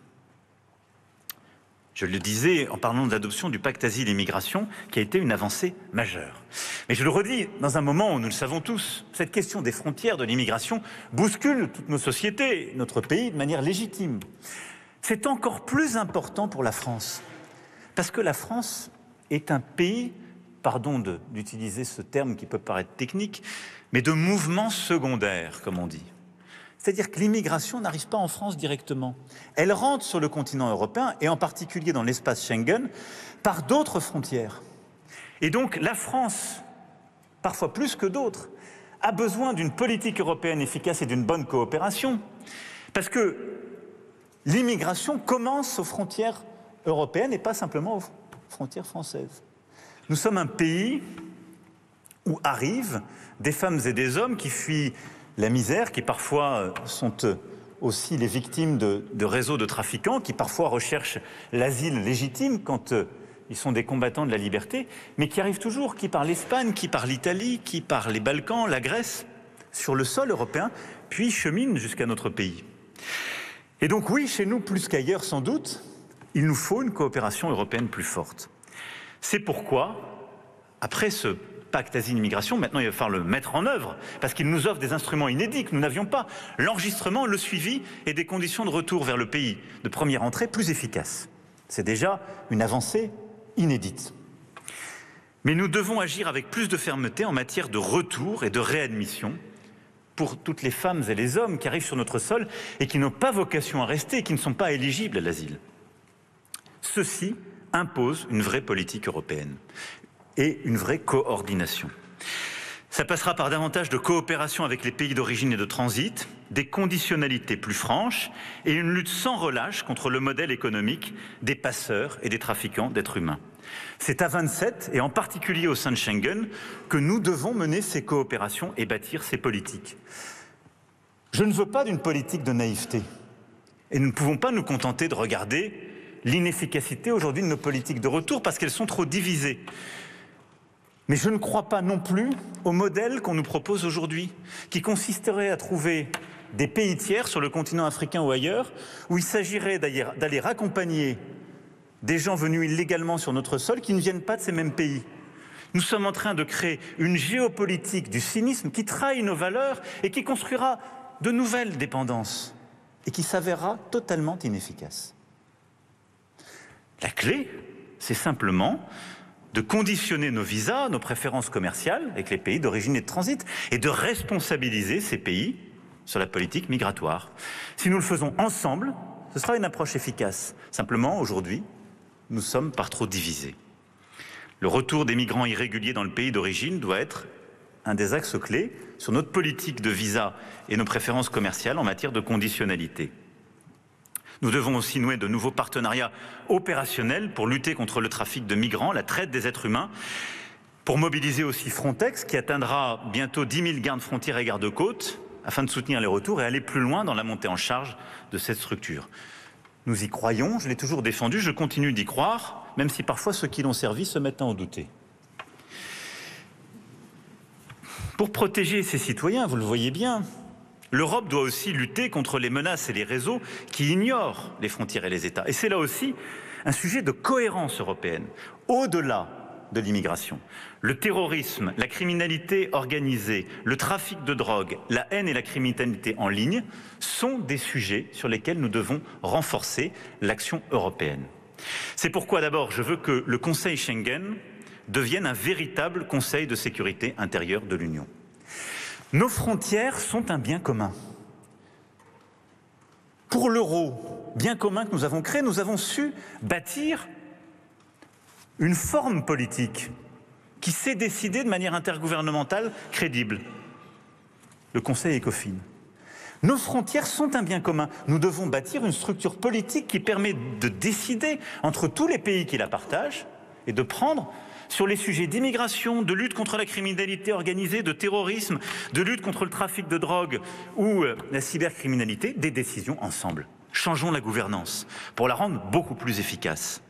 Je le disais en parlant de l'adoption du pacte asile et migration, qui a été une avancée majeure. Mais je le redis, dans un moment où nous le savons tous, cette question des frontières, de l'immigration, bouscule toutes nos sociétés, notre pays, de manière légitime. C'est encore plus important pour la France, parce que la France est un pays, pardon d'utiliser ce terme qui peut paraître technique, mais de mouvements secondaires, comme on dit. C'est-à-dire que l'immigration n'arrive pas en France directement. Elle rentre sur le continent européen, et en particulier dans l'espace Schengen, par d'autres frontières. Et donc la France, parfois plus que d'autres, a besoin d'une politique européenne efficace et d'une bonne coopération. Parce que l'immigration commence aux frontières européennes et pas simplement aux frontières françaises. Nous sommes un pays où arrivent des femmes et des hommes qui fuient la misère, qui parfois sont aussi les victimes de réseaux de trafiquants, qui parfois recherchent l'asile légitime quand ils sont des combattants de la liberté, mais qui arrivent toujours, qui par l'Espagne, qui par l'Italie, qui par les Balkans, la Grèce, sur le sol européen, puis cheminent jusqu'à notre pays. Et donc oui, chez nous, plus qu'ailleurs sans doute, il nous faut une coopération européenne plus forte. C'est pourquoi, après ce pacte asile-immigration, maintenant il va falloir le mettre en œuvre, parce qu'il nous offre des instruments inédits que nous n'avions pas. L'enregistrement, le suivi et des conditions de retour vers le pays de première entrée plus efficaces. C'est déjà une avancée inédite. Mais nous devons agir avec plus de fermeté en matière de retour et de réadmission pour toutes les femmes et les hommes qui arrivent sur notre sol et qui n'ont pas vocation à rester et qui ne sont pas éligibles à l'asile. Ceci impose une vraie politique européenne et une vraie coordination. Ça passera par davantage de coopération avec les pays d'origine et de transit, des conditionnalités plus franches et une lutte sans relâche contre le modèle économique des passeurs et des trafiquants d'êtres humains. C'est à 27, et en particulier au sein de Schengen, que nous devons mener ces coopérations et bâtir ces politiques. Je ne veux pas d'une politique de naïveté. Et nous ne pouvons pas nous contenter de regarder l'inefficacité aujourd'hui de nos politiques de retour parce qu'elles sont trop divisées. Mais je ne crois pas non plus au modèle qu'on nous propose aujourd'hui, qui consisterait à trouver des pays tiers sur le continent africain ou ailleurs, où il s'agirait d'aller raccompagner des gens venus illégalement sur notre sol qui ne viennent pas de ces mêmes pays. Nous sommes en train de créer une géopolitique du cynisme qui trahit nos valeurs et qui construira de nouvelles dépendances et qui s'avérera totalement inefficace. La clé, c'est simplement de conditionner nos visas, nos préférences commerciales avec les pays d'origine et de transit et de responsabiliser ces pays sur la politique migratoire. Si nous le faisons ensemble, ce sera une approche efficace. Simplement, aujourd'hui, nous sommes par trop divisés. Le retour des migrants irréguliers dans le pays d'origine doit être un des axes clés sur notre politique de visa et nos préférences commerciales en matière de conditionnalité. Nous devons aussi nouer de nouveaux partenariats opérationnels pour lutter contre le trafic de migrants, la traite des êtres humains, pour mobiliser aussi Frontex, qui atteindra bientôt 10 000 gardes-frontières et gardes-côtes, afin de soutenir les retours et aller plus loin dans la montée en charge de cette structure. Nous y croyons, je l'ai toujours défendu, je continue d'y croire, même si parfois ceux qui l'ont servi se mettent à en douter. Pour protéger ses citoyens, vous le voyez bien, l'Europe doit aussi lutter contre les menaces et les réseaux qui ignorent les frontières et les États. Et c'est là aussi un sujet de cohérence européenne, au-delà de l'immigration. Le terrorisme, la criminalité organisée, le trafic de drogue, la haine et la criminalité en ligne sont des sujets sur lesquels nous devons renforcer l'action européenne. C'est pourquoi d'abord je veux que le Conseil Schengen devienne un véritable Conseil de sécurité intérieure de l'Union. Nos frontières sont un bien commun. Pour l'euro, bien commun que nous avons créé, nous avons su bâtir une forme politique qui s'est décidée de manière intergouvernementale crédible. Le Conseil ECOFIN. Nos frontières sont un bien commun. Nous devons bâtir une structure politique qui permet de décider entre tous les pays qui la partagent et de prendre sur les sujets d'immigration, de lutte contre la criminalité organisée, de terrorisme, de lutte contre le trafic de drogue ou la cybercriminalité, des décisions ensemble. Changeons la gouvernance pour la rendre beaucoup plus efficace.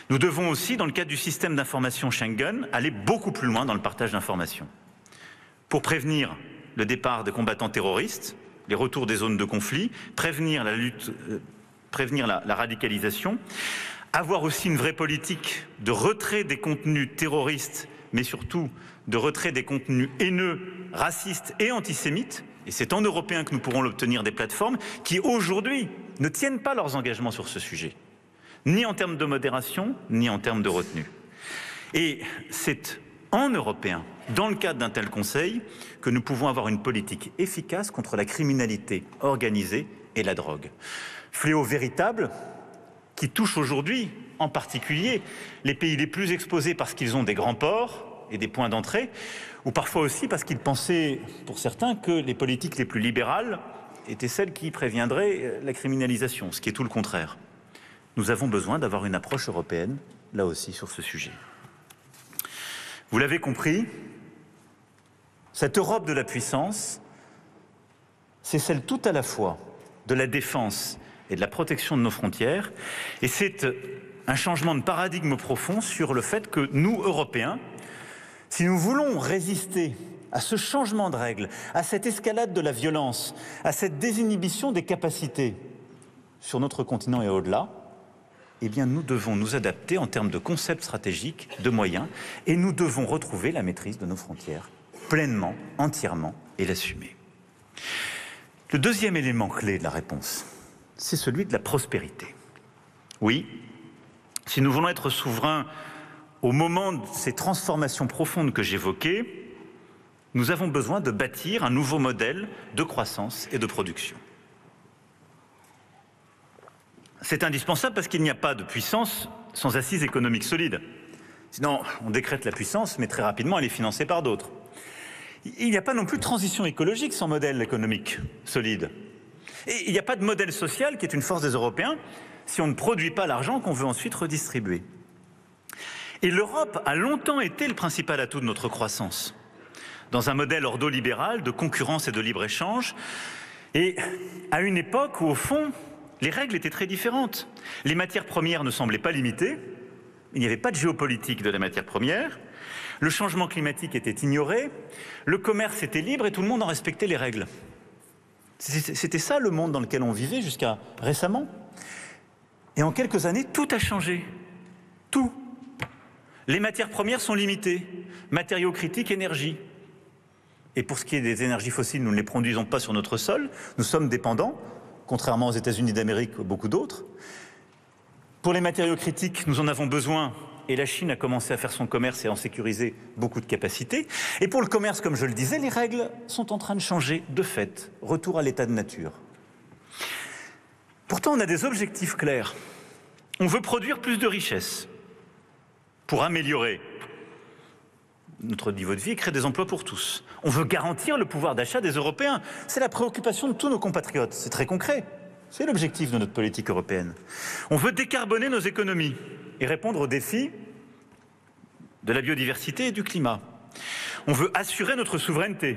Nous devons aussi, dans le cadre du système d'information Schengen, aller beaucoup plus loin dans le partage d'informations. Pour prévenir le départ des combattants terroristes, les retours des zones de conflit, prévenir la radicalisation, Avoir aussi une vraie politique de retrait des contenus terroristes, mais surtout de retrait des contenus haineux, racistes et antisémites. Et c'est en Européens que nous pourrons l'obtenir des plateformes qui, aujourd'hui, ne tiennent pas leurs engagements sur ce sujet, ni en termes de modération, ni en termes de retenue. Et c'est en Européens, dans le cadre d'un tel Conseil, que nous pouvons avoir une politique efficace contre la criminalité organisée et la drogue. Fléau véritable qui touche aujourd'hui, en particulier, les pays les plus exposés parce qu'ils ont des grands ports et des points d'entrée, ou parfois aussi parce qu'ils pensaient, pour certains, que les politiques les plus libérales étaient celles qui préviendraient la criminalisation, ce qui est tout le contraire. Nous avons besoin d'avoir une approche européenne, là aussi, sur ce sujet. Vous l'avez compris, cette Europe de la puissance, c'est celle tout à la fois de la défense et de la protection de nos frontières, et c'est un changement de paradigme profond sur le fait que nous, Européens, si nous voulons résister à ce changement de règles, à cette escalade de la violence, à cette désinhibition des capacités sur notre continent et au-delà, eh bien nous devons nous adapter en termes de concepts stratégiques, de moyens, et nous devons retrouver la maîtrise de nos frontières pleinement, entièrement, et l'assumer. Le deuxième élément clé de la réponse, c'est celui de la prospérité. Oui, si nous voulons être souverains au moment de ces transformations profondes que j'évoquais, nous avons besoin de bâtir un nouveau modèle de croissance et de production. C'est indispensable parce qu'il n'y a pas de puissance sans assise économique solide. Sinon, on décrète la puissance, mais très rapidement, elle est financée par d'autres. Il n'y a pas non plus de transition écologique sans modèle économique solide. Et il n'y a pas de modèle social qui est une force des Européens si on ne produit pas l'argent qu'on veut ensuite redistribuer. Et l'Europe a longtemps été le principal atout de notre croissance, dans un modèle ordolibéral de concurrence et de libre-échange, et à une époque où, au fond, les règles étaient très différentes. Les matières premières ne semblaient pas limitées, il n'y avait pas de géopolitique de la matière première, le changement climatique était ignoré, le commerce était libre et tout le monde en respectait les règles. C'était ça le monde dans lequel on vivait jusqu'à récemment. Et en quelques années, tout a changé. Tout. Les matières premières sont limitées. Matériaux critiques, énergie. Et pour ce qui est des énergies fossiles, nous ne les produisons pas sur notre sol. Nous sommes dépendants, contrairement aux États-Unis d'Amérique ou beaucoup d'autres. Pour les matériaux critiques, nous en avons besoin. Et la Chine a commencé à faire son commerce et à en sécuriser beaucoup de capacités. Et pour le commerce, comme je le disais, les règles sont en train de changer de fait. Retour à l'état de nature. Pourtant, on a des objectifs clairs. On veut produire plus de richesses pour améliorer notre niveau de vie et créer des emplois pour tous. On veut garantir le pouvoir d'achat des Européens. C'est la préoccupation de tous nos compatriotes. C'est très concret. C'est l'objectif de notre politique européenne. On veut décarboner nos économies et répondre aux défis de la biodiversité et du climat. On veut assurer notre souveraineté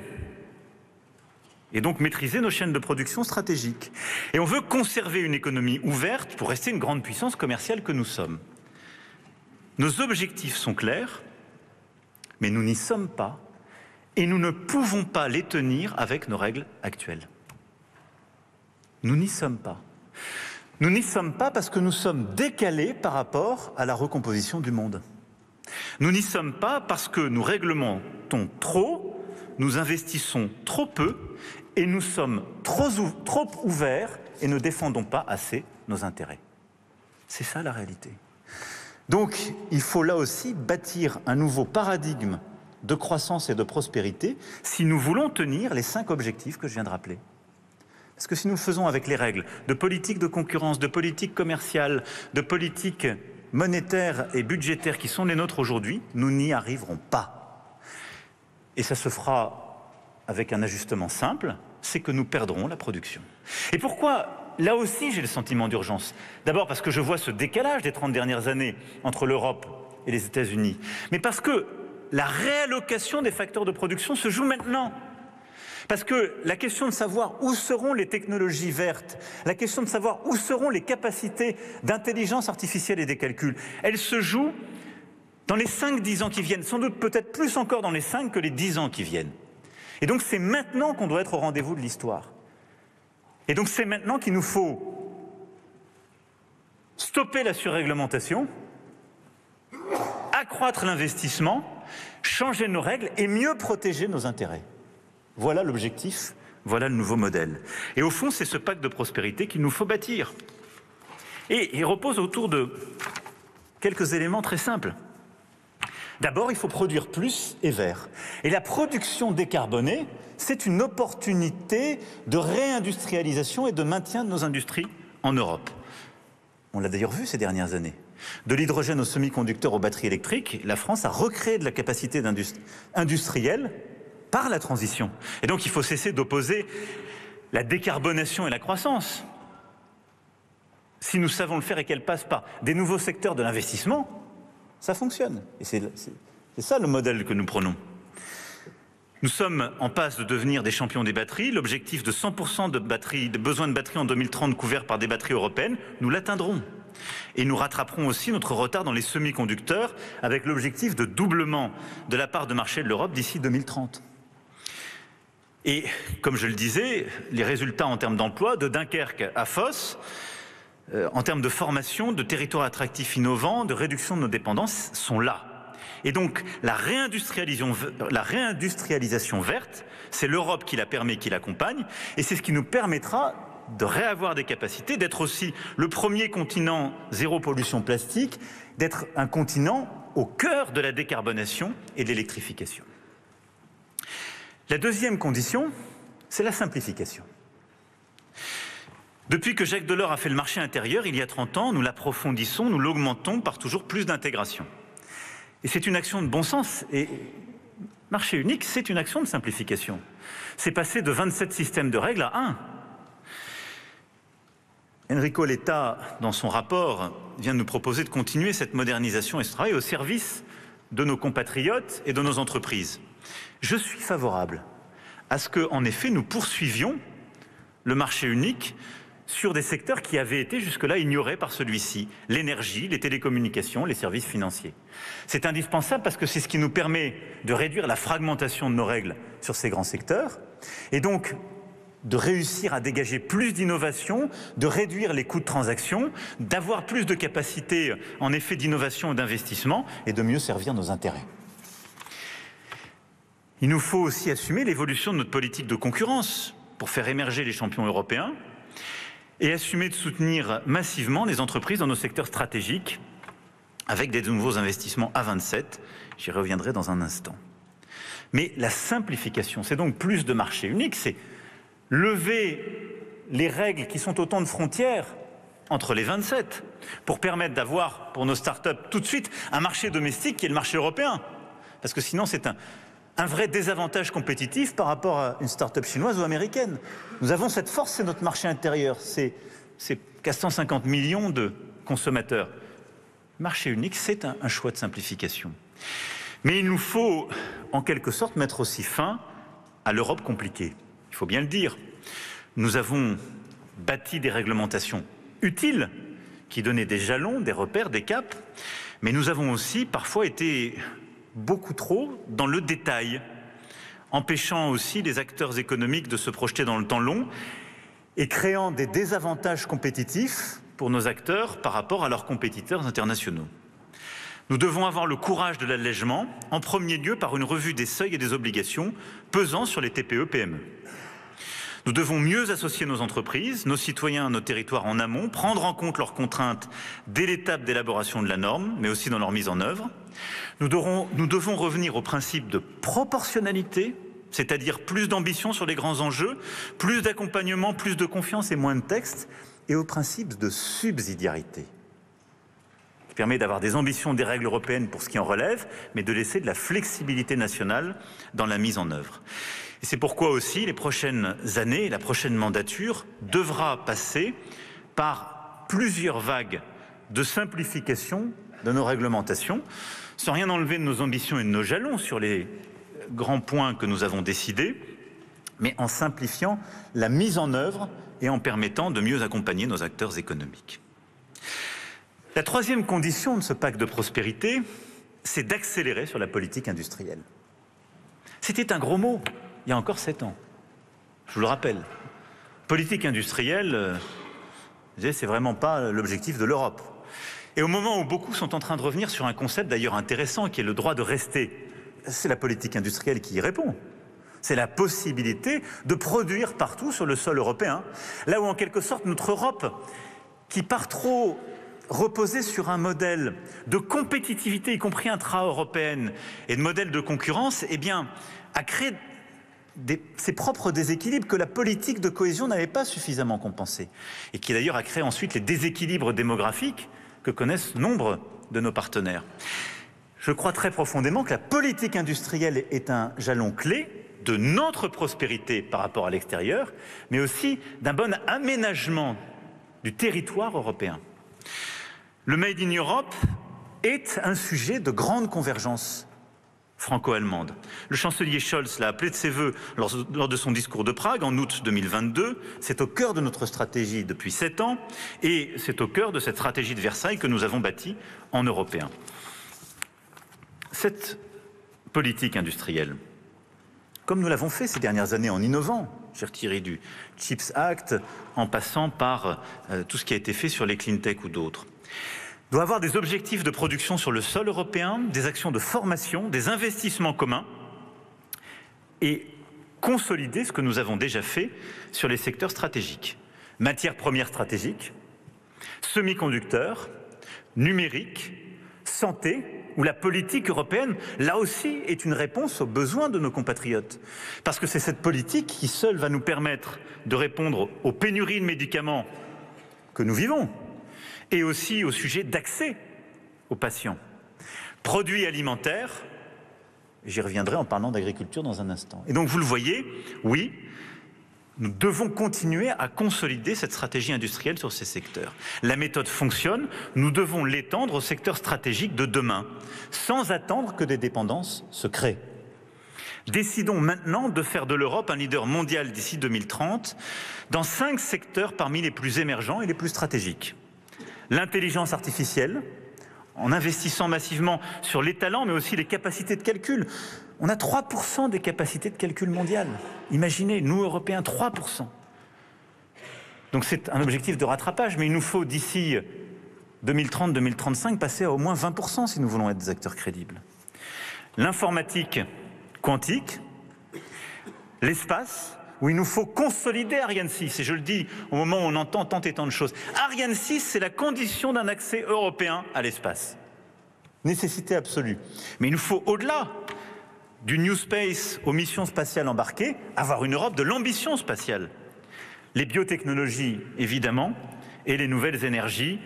et donc maîtriser nos chaînes de production stratégiques. Et on veut conserver une économie ouverte pour rester une grande puissance commerciale que nous sommes. Nos objectifs sont clairs, mais nous n'y sommes pas et nous ne pouvons pas les tenir avec nos règles actuelles. Nous n'y sommes pas. Nous n'y sommes pas parce que nous sommes décalés par rapport à la recomposition du monde. Nous n'y sommes pas parce que nous réglementons trop, nous investissons trop peu et nous sommes trop ouverts et ne défendons pas assez nos intérêts. C'est ça la réalité. Donc, il faut là aussi bâtir un nouveau paradigme de croissance et de prospérité si nous voulons tenir les 5 objectifs que je viens de rappeler. Parce que si nous le faisons avec les règles de politique de concurrence, de politique commerciale, de politique monétaire et budgétaire qui sont les nôtres aujourd'hui, nous n'y arriverons pas. Et ça se fera avec un ajustement simple, c'est que nous perdrons la production. Et pourquoi, là aussi, j'ai le sentiment d'urgence? D'abord parce que je vois ce décalage des 30 dernières années entre l'Europe et les États-Unis. Mais parce que la réallocation des facteurs de production se joue maintenant. Parce que la question de savoir où seront les technologies vertes, la question de savoir où seront les capacités d'intelligence artificielle et des calculs, elle se joue dans les 5-10 ans qui viennent, sans doute peut-être plus encore dans les 5 que les 10 ans qui viennent. Et donc c'est maintenant qu'on doit être au rendez-vous de l'histoire. Et donc c'est maintenant qu'il nous faut stopper la surréglementation, accroître l'investissement, changer nos règles et mieux protéger nos intérêts. Voilà l'objectif, voilà le nouveau modèle. Et au fond, c'est ce pacte de prospérité qu'il nous faut bâtir. Et il repose autour de quelques éléments très simples. D'abord, il faut produire plus et vert. Et la production décarbonée, c'est une opportunité de réindustrialisation et de maintien de nos industries en Europe. On l'a d'ailleurs vu ces dernières années. De l'hydrogène aux semi-conducteurs aux batteries électriques, la France a recréé de la capacité industrielle par la transition. Et donc il faut cesser d'opposer la décarbonation et la croissance. Si nous savons le faire et qu'elle passe par des nouveaux secteurs de l'investissement, ça fonctionne. Et c'est ça le modèle que nous prenons. Nous sommes en passe de devenir des champions des batteries. L'objectif de 100% de besoins de batteries en 2030 couverts par des batteries européennes, nous l'atteindrons. Et nous rattraperons aussi notre retard dans les semi-conducteurs avec l'objectif de doublement de la part de marché de l'Europe d'ici 2030. Et comme je le disais, les résultats en termes d'emploi, de Dunkerque à Fos, en termes de formation, de territoires attractifs innovants, de réduction de nos dépendances, sont là. Et donc la réindustrialisation verte, c'est l'Europe qui la permet, qui l'accompagne, et c'est ce qui nous permettra de réavoir des capacités, d'être aussi le premier continent zéro pollution plastique, d'être un continent au cœur de la décarbonation et de l'électrification. La deuxième condition, c'est la simplification. Depuis que Jacques Delors a fait le marché intérieur, il y a 30 ans, nous l'approfondissons, nous l'augmentons par toujours plus d'intégration. Et c'est une action de bon sens. Et marché unique, c'est une action de simplification. C'est passer de 27 systèmes de règles à 1. Enrico Letta, dans son rapport, vient de nous proposer de continuer cette modernisation et ce travail au service de nos compatriotes et de nos entreprises. Je suis favorable à ce que, en effet, nous poursuivions le marché unique sur des secteurs qui avaient été jusque-là ignorés par celui-ci, l'énergie, les télécommunications, les services financiers. C'est indispensable parce que c'est ce qui nous permet de réduire la fragmentation de nos règles sur ces grands secteurs et donc de réussir à dégager plus d'innovation, de réduire les coûts de transaction, d'avoir plus de capacité en effet d'innovation et d'investissement et de mieux servir nos intérêts. Il nous faut aussi assumer l'évolution de notre politique de concurrence pour faire émerger les champions européens et assumer de soutenir massivement les entreprises dans nos secteurs stratégiques avec des nouveaux investissements à 27. J'y reviendrai dans un instant. Mais la simplification, c'est donc plus de marché unique, c'est lever les règles qui sont autant de frontières entre les 27 pour permettre d'avoir pour nos startups tout de suite un marché domestique qui est le marché européen. Parce que sinon c'est un vrai désavantage compétitif par rapport à une start-up chinoise ou américaine. Nous avons cette force, c'est notre marché intérieur, c'est 450 millions de consommateurs. Marché unique, c'est un choix de simplification. Mais il nous faut, en quelque sorte, mettre aussi fin à l'Europe compliquée. Il faut bien le dire. Nous avons bâti des réglementations utiles qui donnaient des jalons, des repères, des caps, mais nous avons aussi parfois été beaucoup trop dans le détail, empêchant aussi les acteurs économiques de se projeter dans le temps long et créant des désavantages compétitifs pour nos acteurs par rapport à leurs compétiteurs internationaux. Nous devons avoir le courage de l'allègement, en premier lieu par une revue des seuils et des obligations pesant sur les TPE-PME. Nous devons mieux associer nos entreprises, nos citoyens, nos territoires en amont, prendre en compte leurs contraintes dès l'étape d'élaboration de la norme, mais aussi dans leur mise en œuvre. Nous devons revenir au principe de proportionnalité, c'est-à-dire plus d'ambition sur les grands enjeux, plus d'accompagnement, plus de confiance et moins de texte, et au principe de subsidiarité, qui permet d'avoir des ambitions des règles européennes pour ce qui en relève, mais de laisser de la flexibilité nationale dans la mise en œuvre. Et c'est pourquoi aussi les prochaines années, la prochaine mandature devra passer par plusieurs vagues de simplification de nos réglementations, sans rien enlever de nos ambitions et de nos jalons sur les grands points que nous avons décidés, mais en simplifiant la mise en œuvre et en permettant de mieux accompagner nos acteurs économiques. La troisième condition de ce pacte de prospérité, c'est d'accélérer sur la politique industrielle. C'était un gros mot il y a encore 7 ans, je vous le rappelle. Politique industrielle, C'est vraiment pas l'objectif de l'Europe. Et au moment où beaucoup sont en train de revenir sur un concept d'ailleurs intéressant qui est le droit de rester, c'est la politique industrielle qui y répond. C'est la possibilité de produire partout sur le sol européen. Là où en quelque sorte notre Europe, qui part trop reposer sur un modèle de compétitivité, y compris intra-européenne, et de modèle de concurrence, eh bien, a créé ses propres déséquilibres que la politique de cohésion n'avait pas suffisamment compensés. Et qui d'ailleurs a créé ensuite les déséquilibres démographiques que connaissent nombre de nos partenaires. Je crois très profondément que la politique industrielle est un jalon clé de notre prospérité par rapport à l'extérieur, mais aussi d'un bon aménagement du territoire européen. Le Made in Europe est un sujet de grande convergence franco-allemande. Le chancelier Scholz l'a appelé de ses vœux lors de son discours de Prague en août 2022. C'est au cœur de notre stratégie depuis 7 ans et c'est au cœur de cette stratégie de Versailles que nous avons bâtie en Européens. Cette politique industrielle, comme nous l'avons fait ces dernières années en innovant, cher Thierry, du Chips Act, en passant par tout ce qui a été fait sur les clean tech ou d'autres, doit avoir des objectifs de production sur le sol européen, des actions de formation, des investissements communs et consolider ce que nous avons déjà fait sur les secteurs stratégiques. Matières premières stratégiques, semi-conducteurs, numérique, santé, où la politique européenne, là aussi, est une réponse aux besoins de nos compatriotes. Parce que c'est cette politique qui seule va nous permettre de répondre aux pénuries de médicaments que nous vivons, et aussi au sujet d'accès aux patients. Produits alimentaires, j'y reviendrai en parlant d'agriculture dans un instant. Et donc vous le voyez, oui, nous devons continuer à consolider cette stratégie industrielle sur ces secteurs. La méthode fonctionne, nous devons l'étendre aux secteurs stratégiques de demain, sans attendre que des dépendances se créent. Décidons maintenant de faire de l'Europe un leader mondial d'ici 2030 dans 5 secteurs parmi les plus émergents et les plus stratégiques. L'intelligence artificielle, en investissant massivement sur les talents, mais aussi les capacités de calcul. On a 3% des capacités de calcul mondiales. Imaginez, nous, Européens, 3%. Donc c'est un objectif de rattrapage, mais il nous faut d'ici 2030-2035 passer à au moins 20% si nous voulons être des acteurs crédibles. L'informatique quantique, l'espace, où il nous faut consolider Ariane 6. Et je le dis au moment où on entend tant et tant de choses. Ariane 6, c'est la condition d'un accès européen à l'espace. Nécessité absolue. Mais il nous faut, au-delà du New Space aux missions spatiales embarquées, avoir une Europe de l'ambition spatiale. Les biotechnologies, évidemment, et les nouvelles énergies,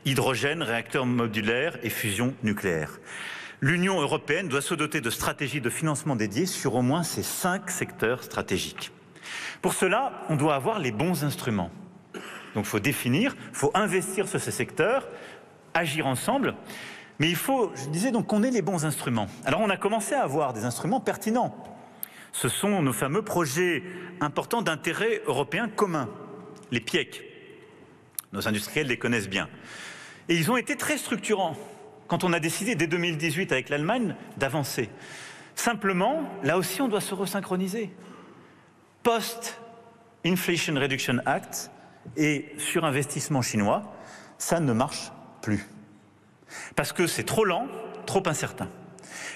hydrogène, réacteurs modulaires et fusion nucléaire. L'Union européenne doit se doter de stratégies de financement dédiées sur au moins ces 5 secteurs stratégiques. Pour cela, on doit avoir les bons instruments. Donc il faut définir, il faut investir sur ces secteurs, agir ensemble, mais il faut, je disais donc, qu'on ait les bons instruments. Alors on a commencé à avoir des instruments pertinents. Ce sont nos fameux projets importants d'intérêt européen commun, les PIEC. Nos industriels les connaissent bien. Et ils ont été très structurants quand on a décidé dès 2018 avec l'Allemagne d'avancer. Simplement, là aussi on doit se resynchroniser. Post-Inflation Reduction Act et surinvestissement chinois, ça ne marche plus. Parce que c'est trop lent, trop incertain.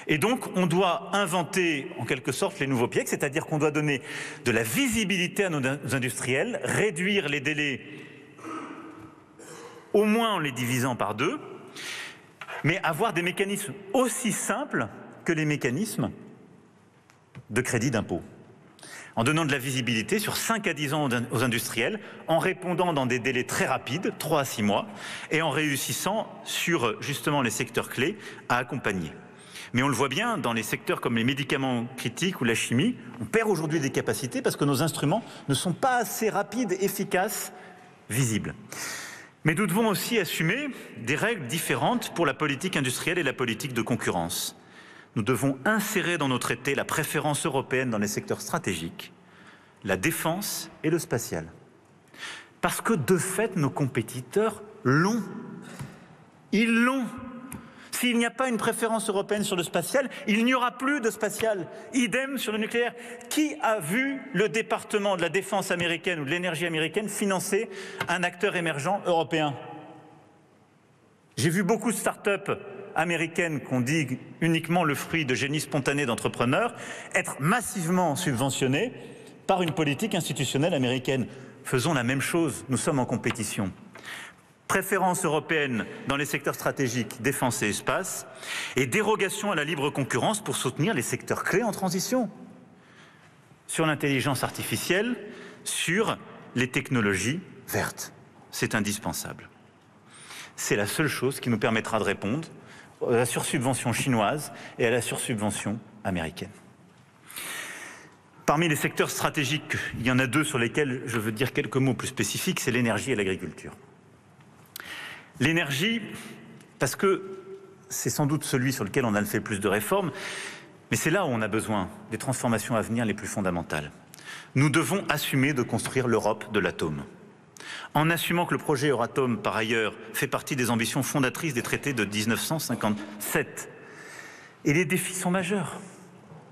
Et donc, on doit inventer, en quelque sorte, les nouveaux PIEC, c'est-à-dire qu'on doit donner de la visibilité à nos industriels, réduire les délais, au moins en les divisant par 2, mais avoir des mécanismes aussi simples que les mécanismes de crédit d'impôt. En donnant de la visibilité sur 5 à 10 ans aux industriels, en répondant dans des délais très rapides, 3 à 6 mois, et en réussissant sur justement les secteurs clés à accompagner. Mais on le voit bien, dans les secteurs comme les médicaments critiques ou la chimie, on perd aujourd'hui des capacités parce que nos instruments ne sont pas assez rapides, efficaces, visibles. Mais nous devons aussi assumer des règles différentes pour la politique industrielle et la politique de concurrence. Nous devons insérer dans nos traités la préférence européenne dans les secteurs stratégiques, la défense et le spatial. Parce que de fait, nos compétiteurs l'ont. Ils l'ont. S'il n'y a pas une préférence européenne sur le spatial, il n'y aura plus de spatial. Idem sur le nucléaire. Qui a vu le département de la défense américaine ou de l'énergie américaine financer un acteur émergent européen? J'ai vu beaucoup de start-up américaines qu'on dit uniquement le fruit de génie spontané d'entrepreneurs être massivement subventionnées par une politique institutionnelle américaine. Faisons la même chose, nous sommes en compétition. Préférence européenne dans les secteurs stratégiques, défense et espace, et dérogation à la libre concurrence pour soutenir les secteurs clés en transition. Sur l'intelligence artificielle, sur les technologies vertes. C'est indispensable. C'est la seule chose qui nous permettra de répondre à la sursubvention chinoise et à la sursubvention américaine. Parmi les secteurs stratégiques, il y en a deux sur lesquels je veux dire quelques mots plus spécifiques, c'est l'énergie et l'agriculture. L'énergie, parce que c'est sans doute celui sur lequel on a fait le plus de réformes, mais c'est là où on a besoin des transformations à venir les plus fondamentales. Nous devons assumer de construire l'Europe de l'atome. En assumant que le projet Euratom, par ailleurs, fait partie des ambitions fondatrices des traités de 1957. Et les défis sont majeurs,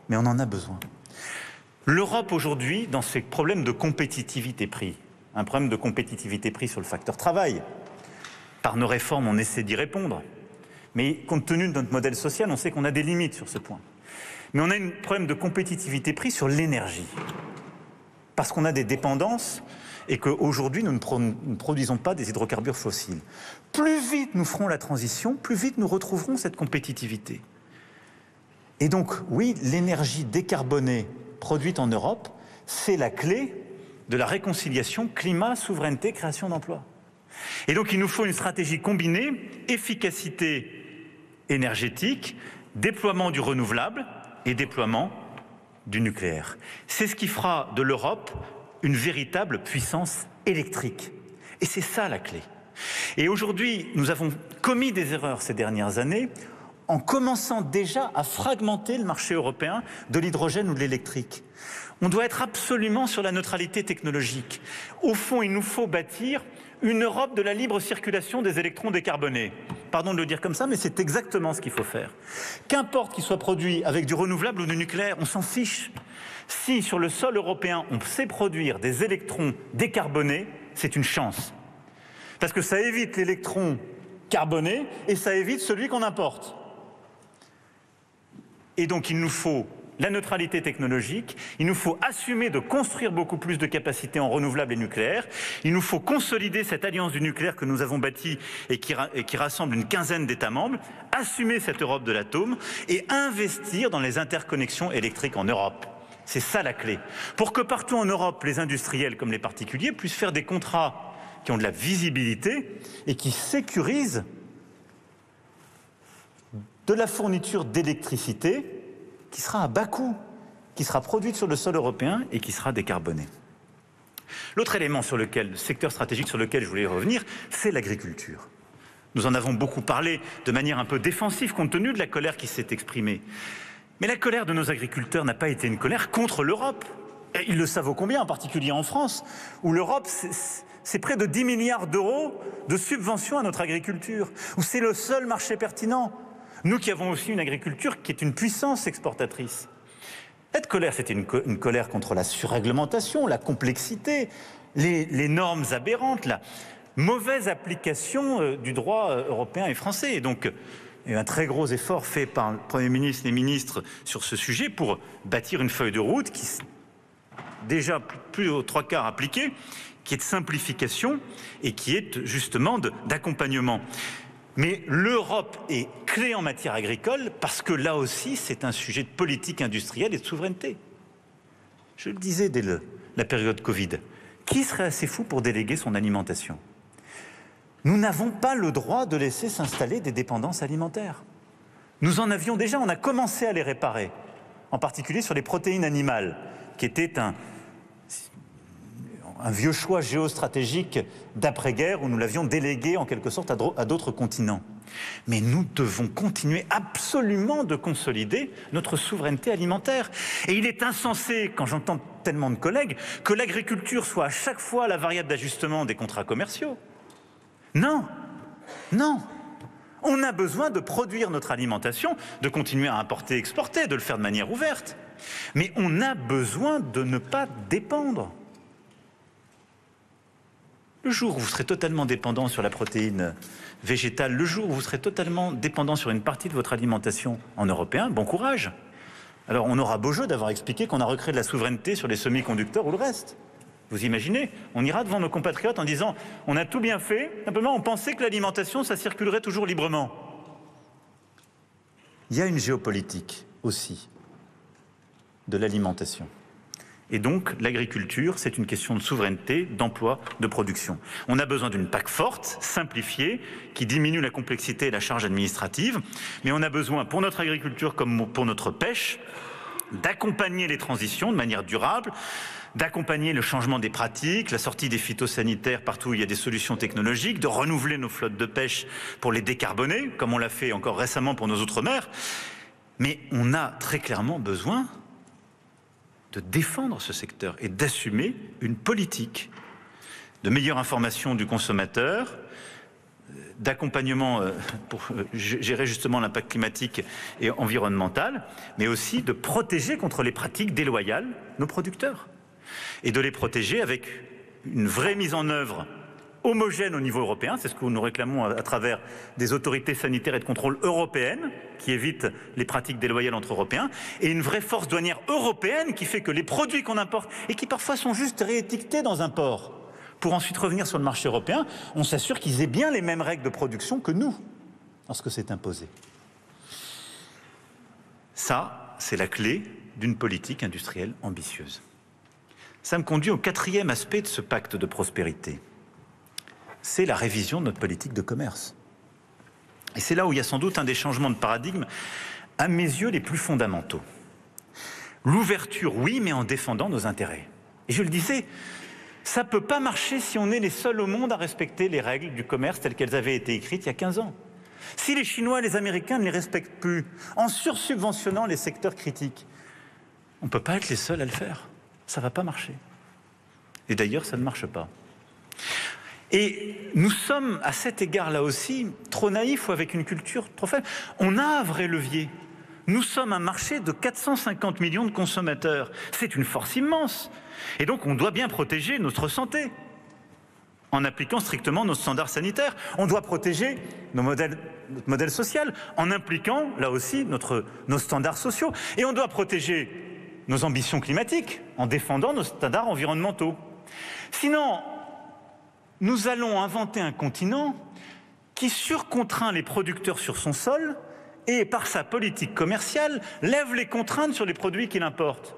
mais on en a besoin. L'Europe aujourd'hui, dans ses problèmes de compétitivité-prix, un problème de compétitivité-prix sur le facteur travail, par nos réformes, on essaie d'y répondre. Mais compte tenu de notre modèle social, on sait qu'on a des limites sur ce point. Mais on a un problème de compétitivité-prix sur l'énergie. Parce qu'on a des dépendances et qu'aujourd'hui, nous ne produisons pas des hydrocarbures fossiles. Plus vite nous ferons la transition, plus vite nous retrouverons cette compétitivité. Et donc, oui, l'énergie décarbonée produite en Europe, c'est la clé de la réconciliation climat, souveraineté, création d'emplois. Et donc, il nous faut une stratégie combinée, efficacité énergétique, déploiement du renouvelable et déploiement du nucléaire. C'est ce qui fera de l'Europe une véritable puissance électrique. Et c'est ça la clé. Et aujourd'hui, nous avons commis des erreurs ces dernières années en commençant déjà à fragmenter le marché européen de l'hydrogène ou de l'électrique. On doit être absolument sur la neutralité technologique. Au fond, il nous faut bâtir une Europe de la libre circulation des électrons décarbonés. Pardon de le dire comme ça, mais c'est exactement ce qu'il faut faire. Qu'importe qu'il soit produit avec du renouvelable ou du nucléaire, on s'en fiche. Si sur le sol européen, on sait produire des électrons décarbonés, c'est une chance. Parce que ça évite l'électron carboné et ça évite celui qu'on importe. Et donc il nous faut la neutralité technologique, il nous faut assumer de construire beaucoup plus de capacités en renouvelables et nucléaires, il nous faut consolider cette alliance du nucléaire que nous avons bâtie et qui rassemble une quinzaine d'États membres, assumer cette Europe de l'atome et investir dans les interconnexions électriques en Europe. C'est ça la clé. Pour que partout en Europe, les industriels comme les particuliers puissent faire des contrats qui ont de la visibilité et qui sécurisent de la fourniture d'électricité qui sera à bas coût, qui sera produite sur le sol européen et qui sera décarbonée. L'autre élément sur lequel, le secteur stratégique sur lequel je voulais revenir, c'est l'agriculture. Nous en avons beaucoup parlé de manière un peu défensive compte tenu de la colère qui s'est exprimée. Mais la colère de nos agriculteurs n'a pas été une colère contre l'Europe. Ils le savent ô combien, en particulier en France, où l'Europe, c'est près de 10 milliards d'euros de subventions à notre agriculture, où c'est le seul marché pertinent. Nous qui avons aussi une agriculture qui est une puissance exportatrice. Cette colère, c'était une colère contre la surréglementation, la complexité, les normes aberrantes, la mauvaise application du droit européen et français. Et donc, il y a eu un très gros effort fait par le Premier ministre et les ministres sur ce sujet pour bâtir une feuille de route qui déjà plus aux 3/4 appliquée, qui est de simplification et qui est justement d'accompagnement. Mais l'Europe est clé en matière agricole parce que là aussi, c'est un sujet de politique industrielle et de souveraineté. Je le disais dès la période Covid. Qui serait assez fou pour déléguer son alimentation? Nous n'avons pas le droit de laisser s'installer des dépendances alimentaires. Nous en avions déjà, on a commencé à les réparer, en particulier sur les protéines animales, qui était un vieux choix géostratégique d'après-guerre où nous l'avions délégué en quelque sorte à d'autres continents. Mais nous devons continuer absolument de consolider notre souveraineté alimentaire. Et il est insensé, quand j'entends tellement de collègues, que l'agriculture soit à chaque fois la variable d'ajustement des contrats commerciaux. Non, non. On a besoin de produire notre alimentation, de continuer à importer, exporter, de le faire de manière ouverte. Mais on a besoin de ne pas dépendre. Le jour où vous serez totalement dépendant sur la protéine végétale, le jour où vous serez totalement dépendant sur une partie de votre alimentation en européen, bon courage. Alors on aura beau jeu d'avoir expliqué qu'on a recréé de la souveraineté sur les semi-conducteurs ou le reste. Vous imaginez, on ira devant nos compatriotes en disant « on a tout bien fait, simplement on pensait que l'alimentation, ça circulerait toujours librement ». Il y a une géopolitique aussi de l'alimentation. Et donc l'agriculture, c'est une question de souveraineté, d'emploi, de production. On a besoin d'une PAC forte, simplifiée, qui diminue la complexité et la charge administrative, mais on a besoin pour notre agriculture comme pour notre pêche d'accompagner les transitions de manière durable, d'accompagner le changement des pratiques, la sortie des phytosanitaires partout où il y a des solutions technologiques, de renouveler nos flottes de pêche pour les décarboner, comme on l'a fait encore récemment pour nos outre-mer. Mais on a très clairement besoin de défendre ce secteur et d'assumer une politique de meilleure information du consommateur, d'accompagnement pour gérer justement l'impact climatique et environnemental, mais aussi de protéger contre les pratiques déloyales nos producteurs. Et de les protéger avec une vraie mise en œuvre homogène au niveau européen, c'est ce que nous réclamons à travers des autorités sanitaires et de contrôle européennes qui évitent les pratiques déloyales entre Européens, et une vraie force douanière européenne qui fait que les produits qu'on importe et qui parfois sont juste réétiquetés dans un port pour ensuite revenir sur le marché européen, on s'assure qu'ils aient bien les mêmes règles de production que nous, lorsque c'est imposé. Ça, c'est la clé d'une politique industrielle ambitieuse. Ça me conduit au quatrième aspect de ce pacte de prospérité. C'est la révision de notre politique de commerce. Et c'est là où il y a sans doute un des changements de paradigme, à mes yeux, les plus fondamentaux. L'ouverture, oui, mais en défendant nos intérêts. Et je le disais, ça ne peut pas marcher si on est les seuls au monde à respecter les règles du commerce telles qu'elles avaient été écrites il y a 15 ans. Si les Chinois et les Américains ne les respectent plus, en sursubventionnant les secteurs critiques, on ne peut pas être les seuls à le faire. Ça ne va pas marcher. Et d'ailleurs, ça ne marche pas. Et nous sommes, à cet égard-là aussi, trop naïfs ou avec une culture trop faible. On a un vrai levier. Nous sommes un marché de 450 millions de consommateurs. C'est une force immense. Et donc, on doit bien protéger notre santé en appliquant strictement nos standards sanitaires. On doit protéger notre modèle social en impliquant, là aussi, nos standards sociaux. Et on doit protéger nos ambitions climatiques en défendant nos standards environnementaux. Sinon, nous allons inventer un continent qui surcontraint les producteurs sur son sol et, par sa politique commerciale, lève les contraintes sur les produits qu'il importe.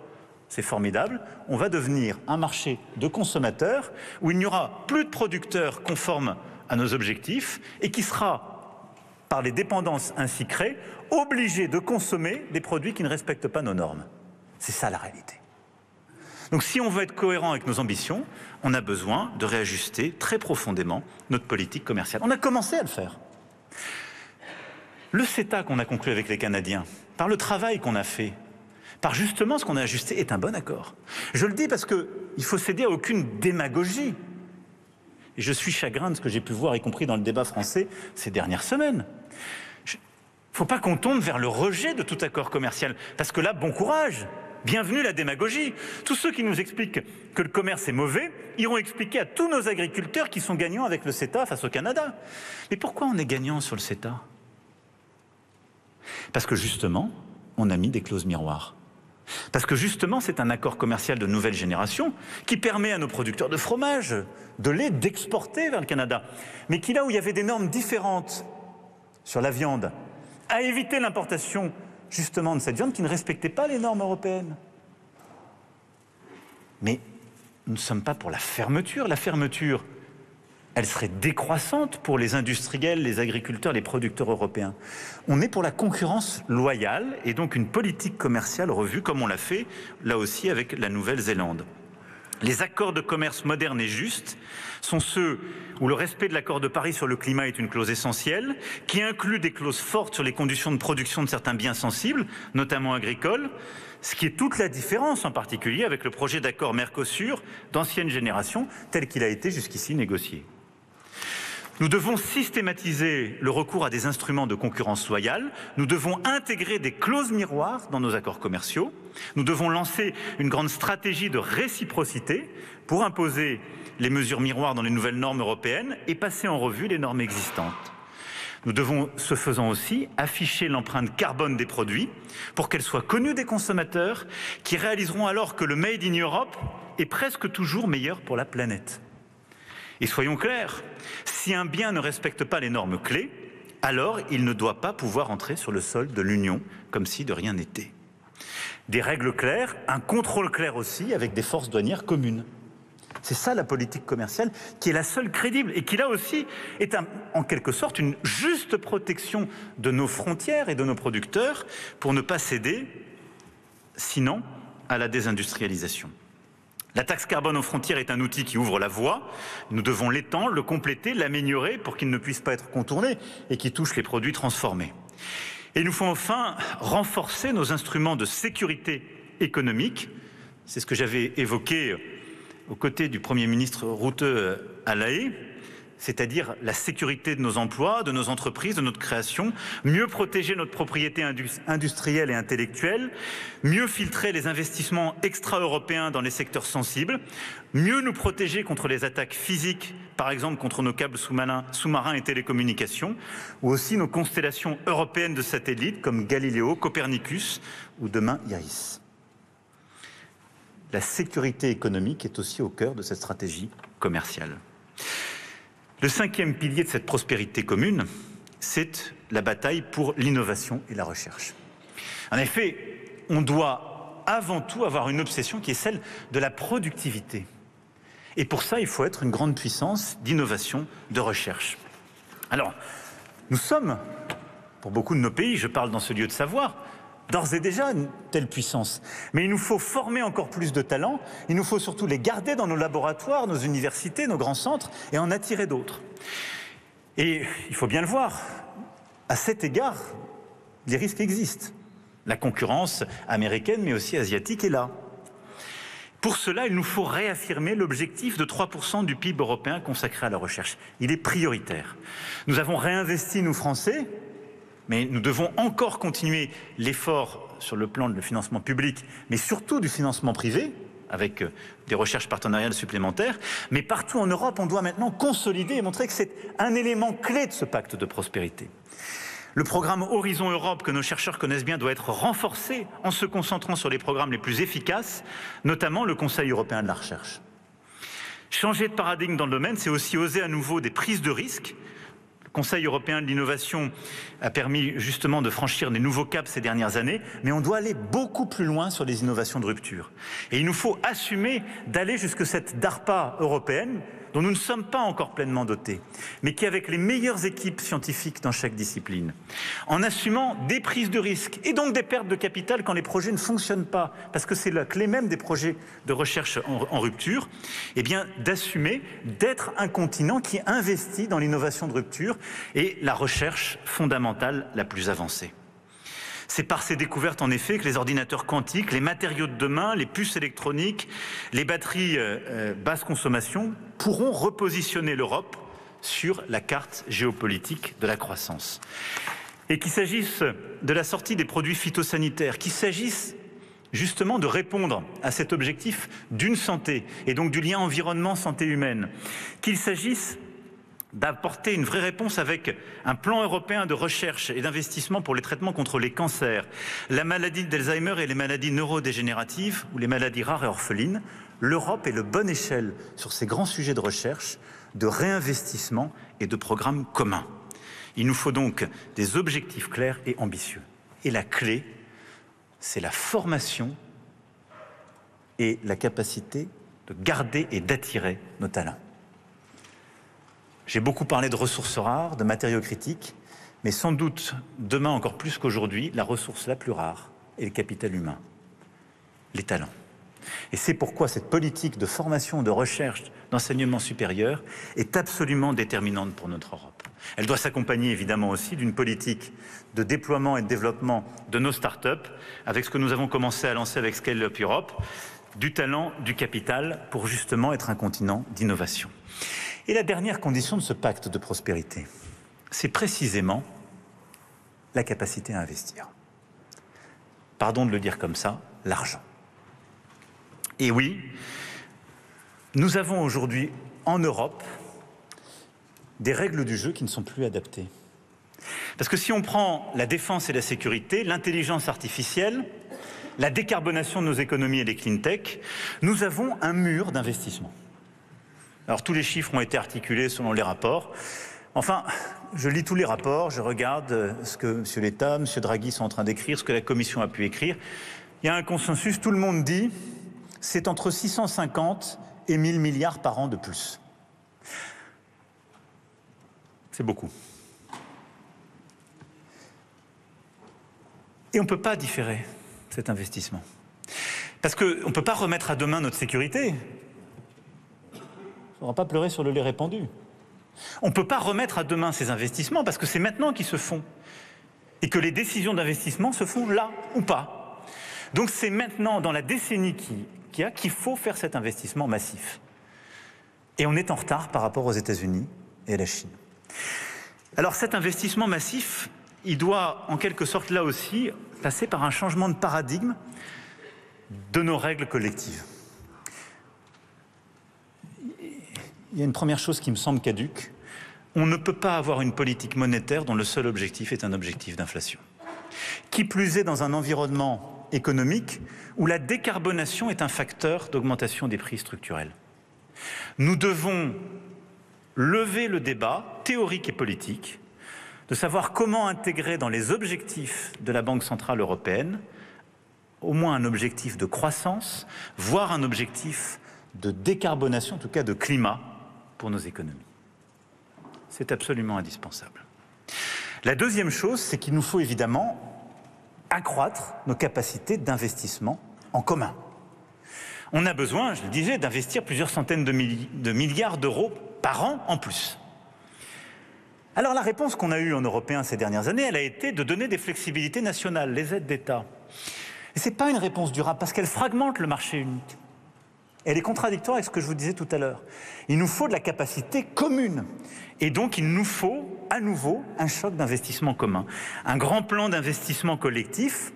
C'est formidable, on va devenir un marché de consommateurs où il n'y aura plus de producteurs conformes à nos objectifs et qui sera, par les dépendances ainsi créées, obligé de consommer des produits qui ne respectent pas nos normes. C'est ça la réalité. Donc si on veut être cohérent avec nos ambitions, on a besoin de réajuster très profondément notre politique commerciale. On a commencé à le faire. Le CETA qu'on a conclu avec les Canadiens, par le travail qu'on a fait, par justement ce qu'on a ajusté, est un bon accord. Je le dis parce qu'il faut céder à aucune démagogie. Et je suis chagrin de ce que j'ai pu voir, y compris dans le débat français, ces dernières semaines. Il ne faut pas qu'on tombe vers le rejet de tout accord commercial, parce que là, bon courage. Bienvenue la démagogie. Tous ceux qui nous expliquent que le commerce est mauvais iront expliquer à tous nos agriculteurs qui sont gagnants avec le CETA face au Canada. Mais pourquoi on est gagnant sur le CETA? Parce que justement, on a mis des clauses miroirs. Parce que justement, c'est un accord commercial de nouvelle génération qui permet à nos producteurs de fromage, de lait, d'exporter vers le Canada. Mais qui, là où il y avait des normes différentes sur la viande, a évité l'importation justement de cette viande qui ne respectait pas les normes européennes. Mais nous ne sommes pas pour la fermeture. La fermeture, elle serait décroissante pour les industriels, les agriculteurs, les producteurs européens. On est pour la concurrence loyale et donc une politique commerciale revue comme on l'a fait là aussi avec la Nouvelle-Zélande. Les accords de commerce modernes et justes sont ceux où le respect de l'accord de Paris sur le climat est une clause essentielle, qui inclut des clauses fortes sur les conditions de production de certains biens sensibles, notamment agricoles, ce qui est toute la différence en particulier avec le projet d'accord Mercosur d'ancienne génération tel qu'il a été jusqu'ici négocié. Nous devons systématiser le recours à des instruments de concurrence loyale. Nous devons intégrer des clauses miroirs dans nos accords commerciaux. Nous devons lancer une grande stratégie de réciprocité pour imposer les mesures miroirs dans les nouvelles normes européennes et passer en revue les normes existantes. Nous devons, ce faisant aussi, afficher l'empreinte carbone des produits pour qu'elle soit connue des consommateurs qui réaliseront alors que le Made in Europe est presque toujours meilleur pour la planète. Et soyons clairs, si un bien ne respecte pas les normes clés, alors il ne doit pas pouvoir entrer sur le sol de l'Union comme si de rien n'était. Des règles claires, un contrôle clair aussi avec des forces douanières communes. C'est ça la politique commerciale qui est la seule crédible et qui là aussi est en quelque sorte une juste protection de nos frontières et de nos producteurs pour ne pas céder, sinon, à la désindustrialisation. La taxe carbone aux frontières est un outil qui ouvre la voie. Nous devons l'étendre, le compléter, l'améliorer pour qu'il ne puisse pas être contourné et qu'il touche les produits transformés. Et il nous faut enfin renforcer nos instruments de sécurité économique. C'est ce que j'avais évoqué aux côtés du Premier ministre Rutte à La Haye, c'est-à-dire la sécurité de nos emplois, de nos entreprises, de notre création, mieux protéger notre propriété industrielle et intellectuelle, mieux filtrer les investissements extra-européens dans les secteurs sensibles, mieux nous protéger contre les attaques physiques, par exemple contre nos câbles sous-marins et télécommunications, ou aussi nos constellations européennes de satellites comme Galileo, Copernicus ou demain Iris. La sécurité économique est aussi au cœur de cette stratégie commerciale. Le cinquième pilier de cette prospérité commune, c'est la bataille pour l'innovation et la recherche. En effet, on doit avant tout avoir une obsession qui est celle de la productivité. Et pour ça, il faut être une grande puissance d'innovation, de recherche. Alors, nous sommes, pour beaucoup de nos pays, je parle dans ce lieu de savoir, d'ores et déjà une telle puissance. Mais il nous faut former encore plus de talents, il nous faut surtout les garder dans nos laboratoires, nos universités, nos grands centres et en attirer d'autres. Et il faut bien le voir, à cet égard, les risques existent. La concurrence américaine mais aussi asiatique est là. Pour cela, il nous faut réaffirmer l'objectif de 3% du PIB européen consacré à la recherche. Il est prioritaire. Nous avons réinvesti, nous Français, mais nous devons encore continuer l'effort sur le plan du financement public, mais surtout du financement privé, avec des recherches partenariales supplémentaires. Mais partout en Europe, on doit maintenant consolider et montrer que c'est un élément clé de ce pacte de prospérité. Le programme Horizon Europe, que nos chercheurs connaissent bien, doit être renforcé en se concentrant sur les programmes les plus efficaces, notamment le Conseil européen de la recherche. Changer de paradigme dans le domaine, c'est aussi oser à nouveau des prises de risques. Le Conseil européen de l'innovation a permis justement de franchir des nouveaux caps ces dernières années, mais on doit aller beaucoup plus loin sur les innovations de rupture. Et il nous faut assumer d'aller jusque cette DARPA européenne, dont nous ne sommes pas encore pleinement dotés, mais qui, avec les meilleures équipes scientifiques dans chaque discipline, en assumant des prises de risques et donc des pertes de capital quand les projets ne fonctionnent pas, parce que c'est la clé même des projets de recherche en rupture, eh bien d'assumer d'être un continent qui investit dans l'innovation de rupture et la recherche fondamentale la plus avancée. C'est par ces découvertes, en effet, que les ordinateurs quantiques, les matériaux de demain, les puces électroniques, les batteries basse consommation pourront repositionner l'Europe sur la carte géopolitique de la croissance. Et qu'il s'agisse de la sortie des produits phytosanitaires, qu'il s'agisse justement de répondre à cet objectif d'une santé et donc du lien environnement-santé humaine, qu'il s'agisse d'apporter une vraie réponse avec un plan européen de recherche et d'investissement pour les traitements contre les cancers, la maladie d'Alzheimer et les maladies neurodégénératives ou les maladies rares et orphelines. L'Europe est le bonne échelle sur ces grands sujets de recherche, de réinvestissement et de programmes communs. Il nous faut donc des objectifs clairs et ambitieux. Et la clé, c'est la formation et la capacité de garder et d'attirer nos talents. J'ai beaucoup parlé de ressources rares, de matériaux critiques, mais sans doute, demain encore plus qu'aujourd'hui, la ressource la plus rare est le capital humain, les talents. Et c'est pourquoi cette politique de formation, de recherche, d'enseignement supérieur est absolument déterminante pour notre Europe. Elle doit s'accompagner évidemment aussi d'une politique de déploiement et de développement de nos start-up, avec ce que nous avons commencé à lancer avec Scale Up Europe, du talent, du capital, pour justement être un continent d'innovation. Et la dernière condition de ce pacte de prospérité, c'est précisément la capacité à investir. Pardon de le dire comme ça, l'argent. Et oui, nous avons aujourd'hui en Europe des règles du jeu qui ne sont plus adaptées. Parce que si on prend la défense et la sécurité, l'intelligence artificielle, la décarbonation de nos économies et les clean tech, nous avons un mur d'investissement. Alors tous les chiffres ont été articulés selon les rapports. Enfin, je lis tous les rapports, je regarde ce que M. Letta, M. Draghi sont en train d'écrire, ce que la Commission a pu écrire. Il y a un consensus, tout le monde dit, c'est entre 650 et 1000 milliards par an de plus. C'est beaucoup. Et on ne peut pas différer cet investissement. Parce qu'on ne peut pas remettre à demain notre sécurité. Il ne faudra pas pleurer sur le lait répandu. On ne peut pas remettre à demain ces investissements parce que c'est maintenant qu'ils se font. Et que les décisions d'investissement se font là ou pas. Donc c'est maintenant, dans la décennie qu'il faut faire cet investissement massif. Et on est en retard par rapport aux États-Unis et à la Chine. Alors cet investissement massif, il doit en quelque sorte là aussi passer par un changement de paradigme de nos règles collectives. Il y a une première chose qui me semble caduque. On ne peut pas avoir une politique monétaire dont le seul objectif est un objectif d'inflation. Qui plus est dans un environnement économique où la décarbonation est un facteur d'augmentation des prix structurels. Nous devons lever le débat théorique et politique de savoir comment intégrer dans les objectifs de la Banque centrale européenne au moins un objectif de croissance, voire un objectif de décarbonation, en tout cas de climat, pour nos économies. C'est absolument indispensable. La deuxième chose, c'est qu'il nous faut évidemment accroître nos capacités d'investissement en commun. On a besoin, je le disais, d'investir plusieurs centaines de milliards d'euros par an en plus. Alors la réponse qu'on a eue en Européens ces dernières années, elle a été de donner des flexibilités nationales, les aides d'État. Et ce n'est pas une réponse durable parce qu'elle fragmente le marché unique. Elle est contradictoire avec ce que je vous disais tout à l'heure. Il nous faut de la capacité commune. Et donc il nous faut à nouveau un choc d'investissement commun. Un grand plan d'investissement collectif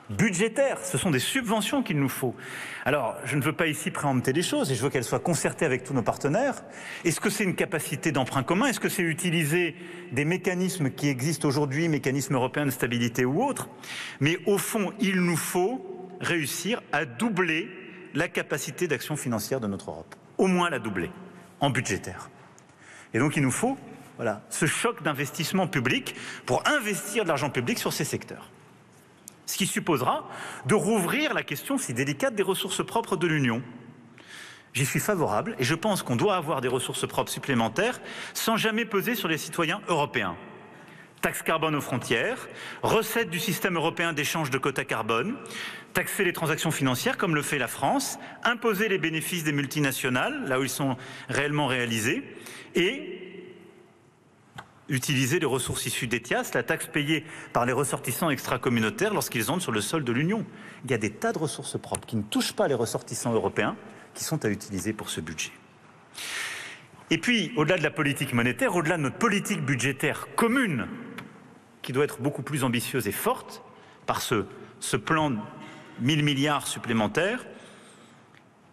budgétaire, ce sont des subventions qu'il nous faut. Alors, je ne veux pas ici préempter les choses et je veux qu'elles soient concertées avec tous nos partenaires. Est-ce que c'est une capacité d'emprunt commun? Est-ce que c'est utiliser des mécanismes qui existent aujourd'hui, mécanismes européens de stabilité ou autres? Mais au fond, il nous faut réussir à doubler la capacité d'action financière de notre Europe. Au moins la doubler, en budgétaire. Et donc il nous faut ce choc d'investissement public pour investir de l'argent public sur ces secteurs. Ce qui supposera de rouvrir la question si délicate des ressources propres de l'Union. J'y suis favorable et je pense qu'on doit avoir des ressources propres supplémentaires sans jamais peser sur les citoyens européens. Taxe carbone aux frontières, recettes du système européen d'échange de quotas carbone, taxer les transactions financières comme le fait la France, imposer les bénéfices des multinationales là où ils sont réellement réalisés et utiliser les ressources issues d'ETIAS, la taxe payée par les ressortissants extracommunautaires lorsqu'ils entrent sur le sol de l'Union. Il y a des tas de ressources propres qui ne touchent pas les ressortissants européens qui sont à utiliser pour ce budget. Et puis, au-delà de la politique monétaire, au-delà de notre politique budgétaire commune, qui doit être beaucoup plus ambitieuse et forte, par ce plan de 1000 milliards supplémentaires,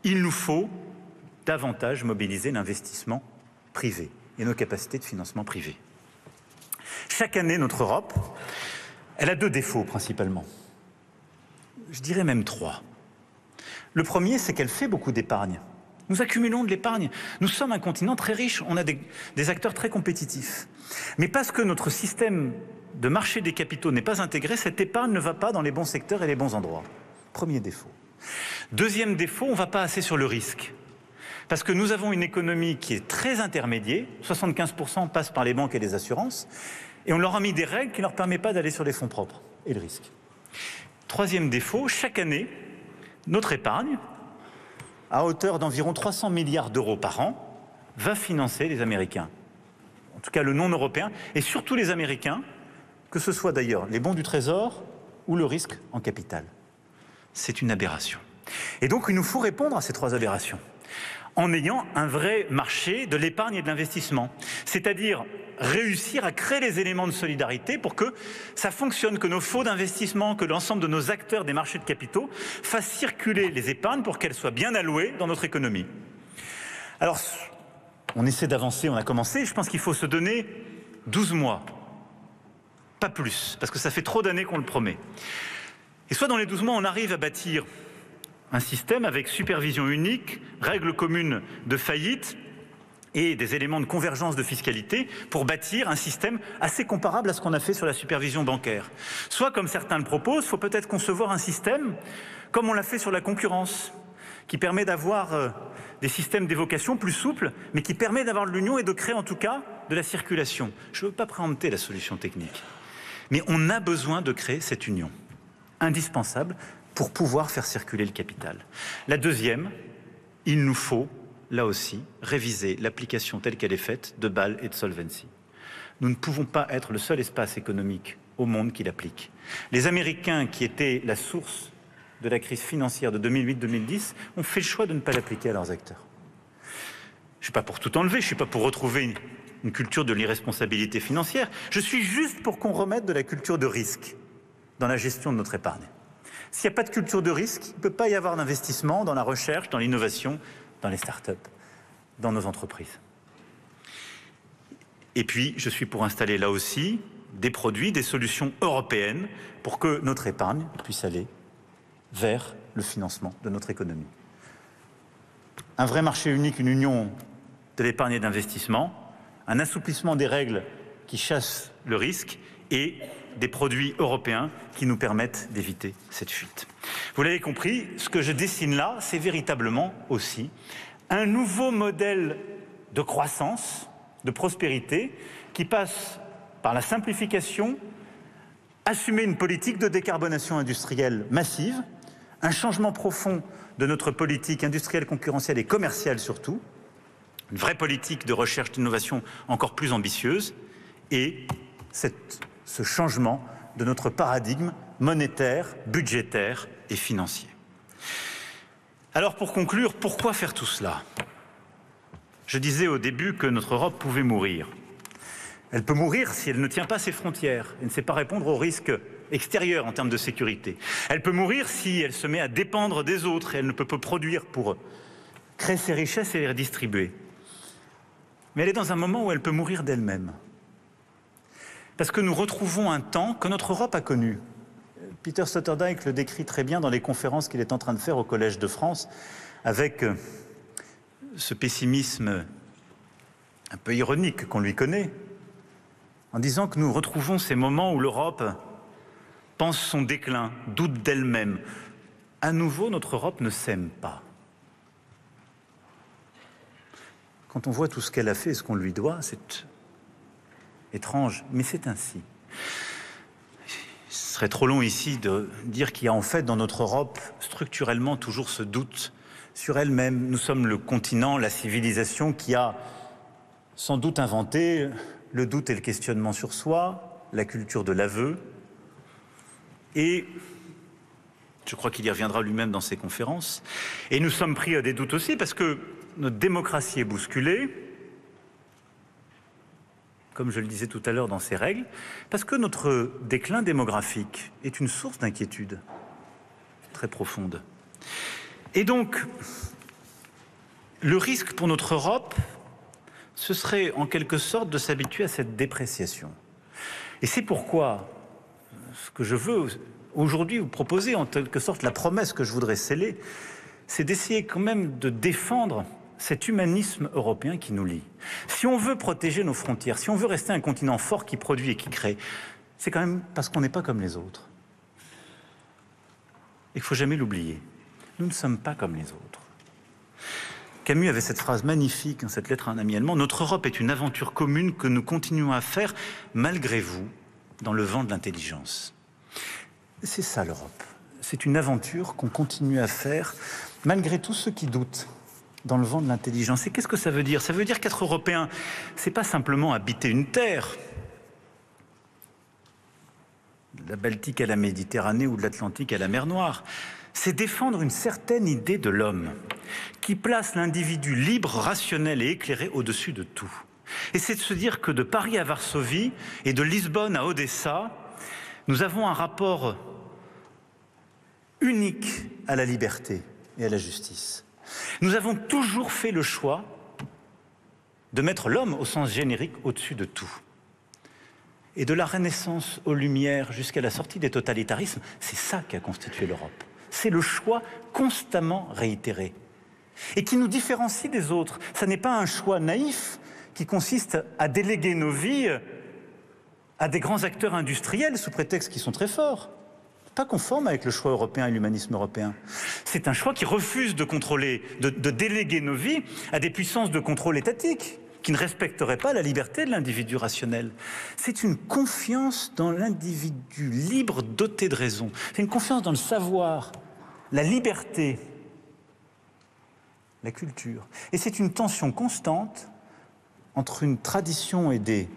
il nous faut davantage mobiliser l'investissement privé et nos capacités de financement privé. Chaque année, notre Europe, elle a deux défauts principalement. Je dirais même trois. Le premier, c'est qu'elle fait beaucoup d'épargne. Nous accumulons de l'épargne. Nous sommes un continent très riche. On a des acteurs très compétitifs. Mais parce que notre système de marché des capitaux n'est pas intégré, cette épargne ne va pas dans les bons secteurs et les bons endroits. Premier défaut. Deuxième défaut, on ne va pas assez sur le risque. Parce que nous avons une économie qui est très intermédiaire, 75% passent par les banques et les assurances, et on leur a mis des règles qui ne leur permettent pas d'aller sur les fonds propres et le risque. Troisième défaut, chaque année, notre épargne, à hauteur d'environ 300 milliards d'euros par an, va financer les Américains. En tout cas le non-européen, et surtout les Américains, que ce soit d'ailleurs les bons du Trésor ou le risque en capital. C'est une aberration. Et donc il nous faut répondre à ces trois aberrations. en ayant un vrai marché de l'épargne et de l'investissement. C'est-à-dire réussir à créer les éléments de solidarité pour que ça fonctionne, que nos fonds d'investissement, que l'ensemble de nos acteurs des marchés de capitaux fassent circuler les épargnes pour qu'elles soient bien allouées dans notre économie. Alors, on essaie d'avancer, on a commencé. Je pense qu'il faut se donner 12 mois, pas plus, parce que ça fait trop d'années qu'on le promet. Et soit dans les 12 mois, on arrive à bâtir un système avec supervision unique, règles communes de faillite et des éléments de convergence de fiscalité pour bâtir un système assez comparable à ce qu'on a fait sur la supervision bancaire. Soit, comme certains le proposent, il faut peut-être concevoir un système comme on l'a fait sur la concurrence, qui permet d'avoir des systèmes d'évocation plus souples, mais qui permet d'avoir de l'union et de créer en tout cas de la circulation. Je ne veux pas préempter la solution technique, mais on a besoin de créer cette union, indispensable pour pouvoir faire circuler le capital. La deuxième, il nous faut, là aussi, réviser l'application telle qu'elle est faite de Bâle et de Solvency. Nous ne pouvons pas être le seul espace économique au monde qui l'applique. Les Américains, qui étaient la source de la crise financière de 2008-2010, ont fait le choix de ne pas l'appliquer à leurs acteurs. Je ne suis pas pour tout enlever, je ne suis pas pour retrouver une culture de l'irresponsabilité financière. Je suis juste pour qu'on remette de la culture de risque dans la gestion de notre épargne. S'il n'y a pas de culture de risque, il ne peut pas y avoir d'investissement dans la recherche, dans l'innovation, dans les start-up, dans nos entreprises. Et puis, je suis pour installer là aussi des produits, des solutions européennes pour que notre épargne puisse aller vers le financement de notre économie. Un vrai marché unique, une union de l'épargne et d'investissement, un assouplissement des règles qui chassent le risque et des produits européens qui nous permettent d'éviter cette fuite. Vous l'avez compris, ce que je dessine là, c'est véritablement aussi un nouveau modèle de croissance, de prospérité, qui passe par la simplification, assumer une politique de décarbonation industrielle massive, un changement profond de notre politique industrielle, concurrentielle et commerciale surtout, une vraie politique de recherche d'innovation encore plus ambitieuse et ce changement de notre paradigme monétaire, budgétaire et financier. Alors pour conclure, pourquoi faire tout cela? Je disais au début que notre Europe pouvait mourir. Elle peut mourir si elle ne tient pas ses frontières et ne sait pas répondre aux risques extérieurs en termes de sécurité. Elle peut mourir si elle se met à dépendre des autres et elle ne peut pas produire pour créer ses richesses et les redistribuer. Mais elle est dans un moment où elle peut mourir d'elle-même. Parce que nous retrouvons un temps que notre Europe a connu. Peter Sloterdijk le décrit très bien dans les conférences qu'il est en train de faire au Collège de France, avec ce pessimisme un peu ironique qu'on lui connaît, en disant que nous retrouvons ces moments où l'Europe pense son déclin, doute d'elle-même. À nouveau, notre Europe ne s'aime pas. Quand on voit tout ce qu'elle a fait et ce qu'on lui doit, c'est étrange, mais c'est ainsi. Ce serait trop long ici de dire qu'il y a en fait dans notre Europe structurellement toujours ce doute sur elle-même. Nous sommes le continent, la civilisation qui a sans doute inventé le doute et le questionnement sur soi, la culture de l'aveu. Et je crois qu'il y reviendra lui-même dans ses conférences. Et nous sommes pris à des doutes aussi parce que notre démocratie est bousculée, comme je le disais tout à l'heure dans ses règles, parce que notre déclin démographique est une source d'inquiétude très profonde. Et donc, le risque pour notre Europe, ce serait en quelque sorte de s'habituer à cette dépréciation. Et c'est pourquoi ce que je veux aujourd'hui vous proposer, en quelque sorte la promesse que je voudrais sceller, c'est d'essayer quand même de défendre cet humanisme européen qui nous lie. Si on veut protéger nos frontières, si on veut rester un continent fort qui produit et qui crée, c'est quand même parce qu'on n'est pas comme les autres. Il ne faut jamais l'oublier. Nous ne sommes pas comme les autres. Camus avait cette phrase magnifique dans cette lettre à un ami allemand. Notre Europe est une aventure commune que nous continuons à faire malgré vous dans le vent de l'intelligence. C'est ça l'Europe. C'est une aventure qu'on continue à faire malgré tous ceux qui doutent dans le vent de l'intelligence. Et qu'est-ce que ça veut dire? Ça veut dire qu'être Européen, c'est pas simplement habiter une terre, de la Baltique à la Méditerranée ou de l'Atlantique à la mer Noire. c'est défendre une certaine idée de l'homme qui place l'individu libre, rationnel et éclairé au-dessus de tout. Et c'est de se dire que de Paris à Varsovie et de Lisbonne à Odessa, nous avons un rapport unique à la liberté et à la justice. Nous avons toujours fait le choix de mettre l'homme au sens générique au-dessus de tout. Et de la Renaissance aux Lumières jusqu'à la sortie des totalitarismes, c'est ça qui a constitué l'Europe. C'est le choix constamment réitéré et qui nous différencie des autres. Ça n'est pas un choix naïf qui consiste à déléguer nos vies à des grands acteurs industriels sous prétexte qu'ils sont très forts. Pas conforme avec le choix européen et l'humanisme européen. C'est un choix qui refuse de contrôler, de déléguer nos vies à des puissances de contrôle étatique qui ne respecteraient pas la liberté de l'individu rationnel. C'est une confiance dans l'individu libre doté de raison. C'est une confiance dans le savoir, la liberté, la culture. Et c'est une tension constante entre une tradition et des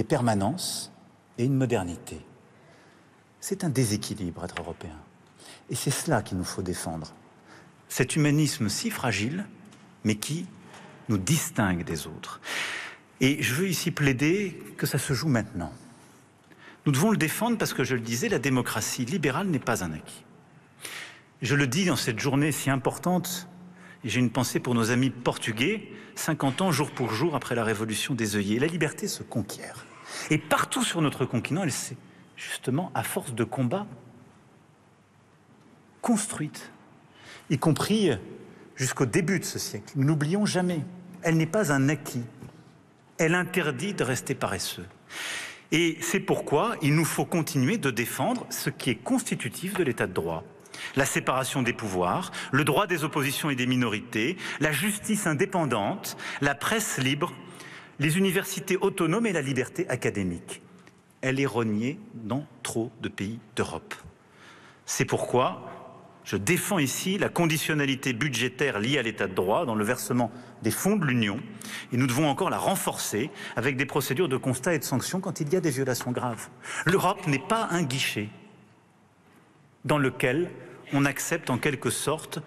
permanences et une modernité. C'est un déséquilibre être européen. Et c'est cela qu'il nous faut défendre. Cet humanisme si fragile, mais qui nous distingue des autres. Et je veux ici plaider que ça se joue maintenant. Nous devons le défendre parce que, je le disais, la démocratie libérale n'est pas un acquis. Je le dis dans cette journée si importante, et j'ai une pensée pour nos amis portugais, 50 ans jour pour jour après la révolution des œillets. La liberté se conquiert. Et partout sur notre continent, elle s'est justement, à force de combat, construite, y compris jusqu'au début de ce siècle. N'oublions jamais, elle n'est pas un acquis. Elle interdit de rester paresseux. Et c'est pourquoi il nous faut continuer de défendre ce qui est constitutif de l'état de droit. La séparation des pouvoirs, le droit des oppositions et des minorités, la justice indépendante, la presse libre, les universités autonomes et la liberté académique. Elle est rognée dans trop de pays d'Europe. C'est pourquoi je défends ici la conditionnalité budgétaire liée à l'état de droit dans le versement des fonds de l'Union et nous devons encore la renforcer avec des procédures de constat et de sanctions quand il y a des violations graves. L'Europe n'est pas un guichet dans lequel on accepte en quelque sorte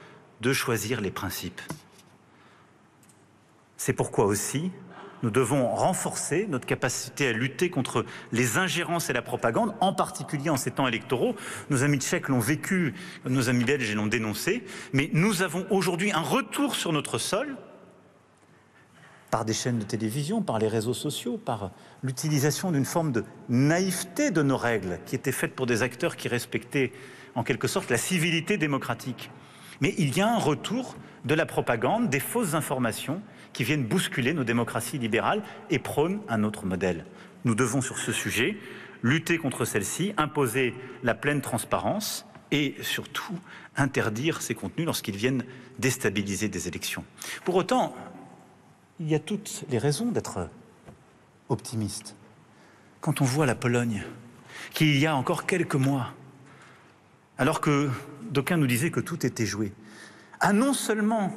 de choisir les principes. C'est pourquoi aussi nous devons renforcer notre capacité à lutter contre les ingérences et la propagande, en particulier en ces temps électoraux. Nos amis tchèques l'ont vécu, nos amis belges l'ont dénoncé, mais nous avons aujourd'hui un retour sur notre sol, par des chaînes de télévision, par les réseaux sociaux, par l'utilisation d'une forme de naïveté de nos règles, qui étaient faites pour des acteurs qui respectaient en quelque sorte la civilité démocratique. Mais il y a un retour de la propagande, des fausses informations qui viennent bousculer nos démocraties libérales et prônent un autre modèle. Nous devons sur ce sujet lutter contre celle-ci, imposer la pleine transparence et surtout interdire ces contenus lorsqu'ils viennent déstabiliser des élections. Pour autant, il y a toutes les raisons d'être optimiste. Quand on voit la Pologne, qui il y a encore quelques mois, alors que d'aucuns nous disaient que tout était joué, a non seulement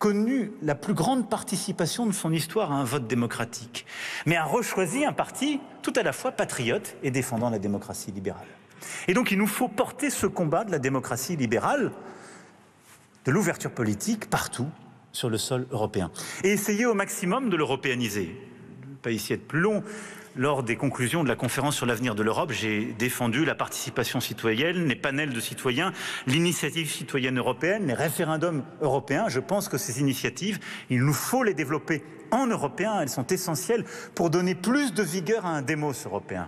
connu la plus grande participation de son histoire à un vote démocratique, mais a rechoisi un parti tout à la fois patriote et défendant la démocratie libérale. Et donc il nous faut porter ce combat de la démocratie libérale, de l'ouverture politique partout sur le sol européen. Et essayer au maximum de l'européaniser. Je ne vais pas ici être plus long. Lors des conclusions de la conférence sur l'avenir de l'Europe, j'ai défendu la participation citoyenne, les panels de citoyens, l'initiative citoyenne européenne, les référendums européens. Je pense que ces initiatives, il nous faut les développer en européen. Elles sont essentielles pour donner plus de vigueur à un démos européen.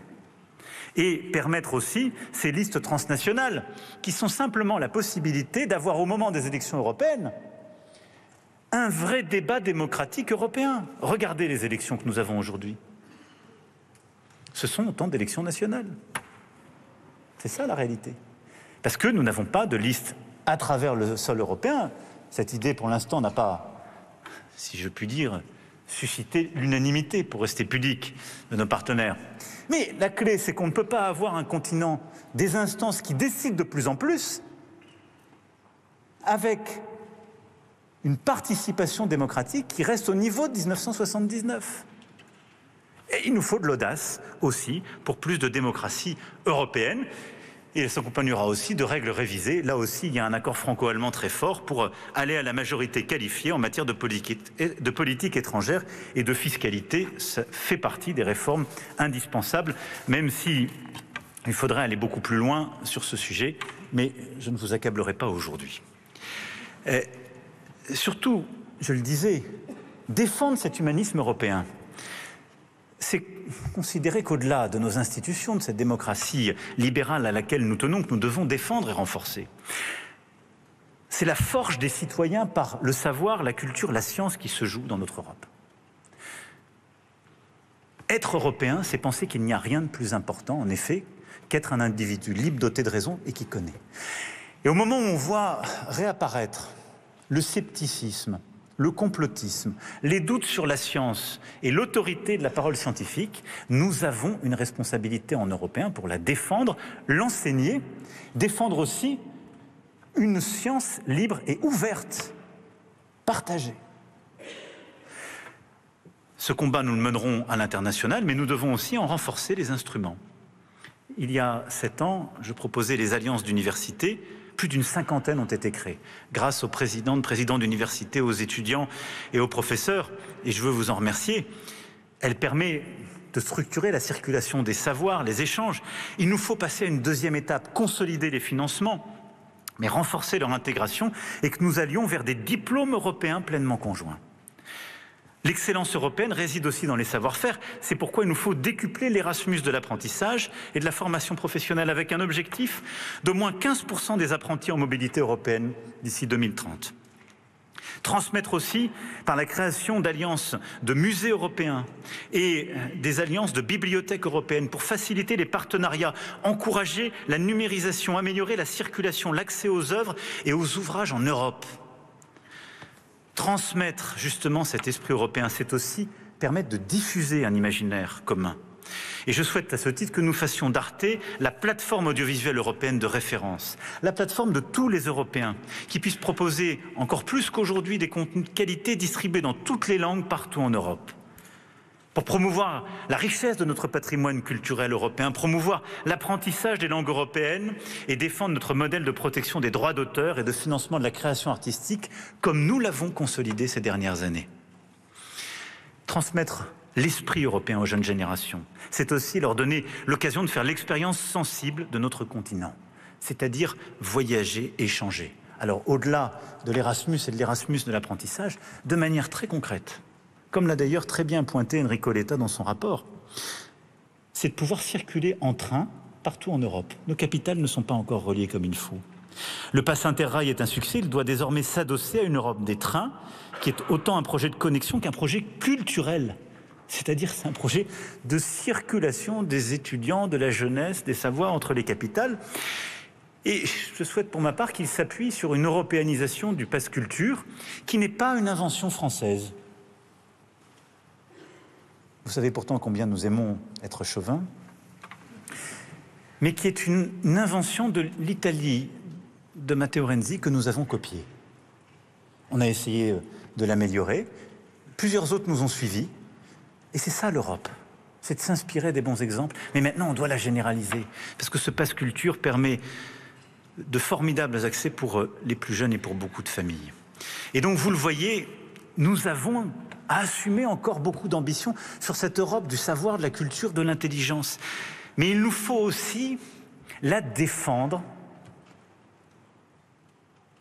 Et permettre aussi ces listes transnationales, qui sont simplement la possibilité d'avoir au moment des élections européennes un vrai débat démocratique européen. Regardez les élections que nous avons aujourd'hui. Ce sont autant d'élections nationales. C'est ça la réalité. Parce que nous n'avons pas de liste à travers le sol européen. Cette idée, pour l'instant, n'a pas, si je puis dire, suscité l'unanimité, pour rester pudique, de nos partenaires. Mais la clé, c'est qu'on ne peut pas avoir un continent, des instances qui décident de plus en plus, avec une participation démocratique qui reste au niveau de 1979. Et il nous faut de l'audace aussi pour plus de démocratie européenne. Et elle s'accompagnera aussi de règles révisées. Là aussi, il y a un accord franco-allemand très fort pour aller à la majorité qualifiée en matière de politique étrangère et de fiscalité. Ça fait partie des réformes indispensables, même si il faudrait aller beaucoup plus loin sur ce sujet, mais je ne vous accablerai pas aujourd'hui. Surtout, je le disais, défendre cet humanisme européen, c'est considérer qu'au-delà de nos institutions, de cette démocratie libérale à laquelle nous tenons, que nous devons défendre et renforcer, c'est la forge des citoyens par le savoir, la culture, la science qui se joue dans notre Europe. Être européen, c'est penser qu'il n'y a rien de plus important, en effet, qu'être un individu libre, doté de raison et qui connaît. Et au moment où on voit réapparaître le scepticisme, le complotisme, les doutes sur la science et l'autorité de la parole scientifique, nous avons une responsabilité en Européens pour la défendre, l'enseigner, défendre aussi une science libre et ouverte, partagée. Ce combat, nous le mènerons à l'international, mais nous devons aussi en renforcer les instruments. Il y a 7 ans, je proposais les alliances d'université. Plus d'une 50aine ont été créées, grâce aux présidents d'université, aux étudiants et aux professeurs. Et je veux vous en remercier. Elle permet de structurer la circulation des savoirs, les échanges. Il nous faut passer à une deuxième étape, consolider les financements, mais renforcer leur intégration et que nous allions vers des diplômes européens pleinement conjoints. L'excellence européenne réside aussi dans les savoir-faire. C'est pourquoi il nous faut décupler l'Erasmus de l'apprentissage et de la formation professionnelle avec un objectif d'au moins 15% des apprentis en mobilité européenne d'ici 2030. Transmettre aussi par la création d'alliances de musées européens et des alliances de bibliothèques européennes pour faciliter les partenariats, encourager la numérisation, améliorer la circulation, l'accès aux œuvres et aux ouvrages en Europe. Transmettre justement cet esprit européen, c'est aussi permettre de diffuser un imaginaire commun. Et je souhaite à ce titre que nous fassions d'Arte la plateforme audiovisuelle européenne de référence, la plateforme de tous les Européens, qui puissent proposer encore plus qu'aujourd'hui des contenus de qualité distribués dans toutes les langues partout en Europe. Pour promouvoir la richesse de notre patrimoine culturel européen, promouvoir l'apprentissage des langues européennes et défendre notre modèle de protection des droits d'auteur et de financement de la création artistique comme nous l'avons consolidé ces dernières années. Transmettre l'esprit européen aux jeunes générations, c'est aussi leur donner l'occasion de faire l'expérience sensible de notre continent, c'est-à-dire voyager, échanger. Alors au-delà de l'Erasmus et de l'Erasmus de l'apprentissage, de manière très concrète, comme l'a d'ailleurs très bien pointé Enrico Letta dans son rapport, c'est de pouvoir circuler en train partout en Europe. Nos capitales ne sont pas encore reliées comme il faut. Le Pass Interrail est un succès, il doit désormais s'adosser à une Europe des trains, qui est autant un projet de connexion qu'un projet culturel. C'est-à-dire c'est un projet de circulation des étudiants, de la jeunesse, des savoirs entre les capitales. Et je souhaite pour ma part qu'il s'appuie sur une européanisation du Pass Culture, qui n'est pas une invention française. Vous savez pourtant combien nous aimons être chauvins, mais qui est une invention de l'Italie, de Matteo Renzi, que nous avons copiée. On a essayé de l'améliorer, plusieurs autres nous ont suivis, et c'est ça l'Europe, c'est de s'inspirer des bons exemples, mais maintenant on doit la généraliser, parce que ce Pass Culture permet de formidables accès pour les plus jeunes et pour beaucoup de familles. Et donc vous le voyez, nous avons à assumer encore beaucoup d'ambition sur cette Europe du savoir, de la culture, de l'intelligence. Mais il nous faut aussi la défendre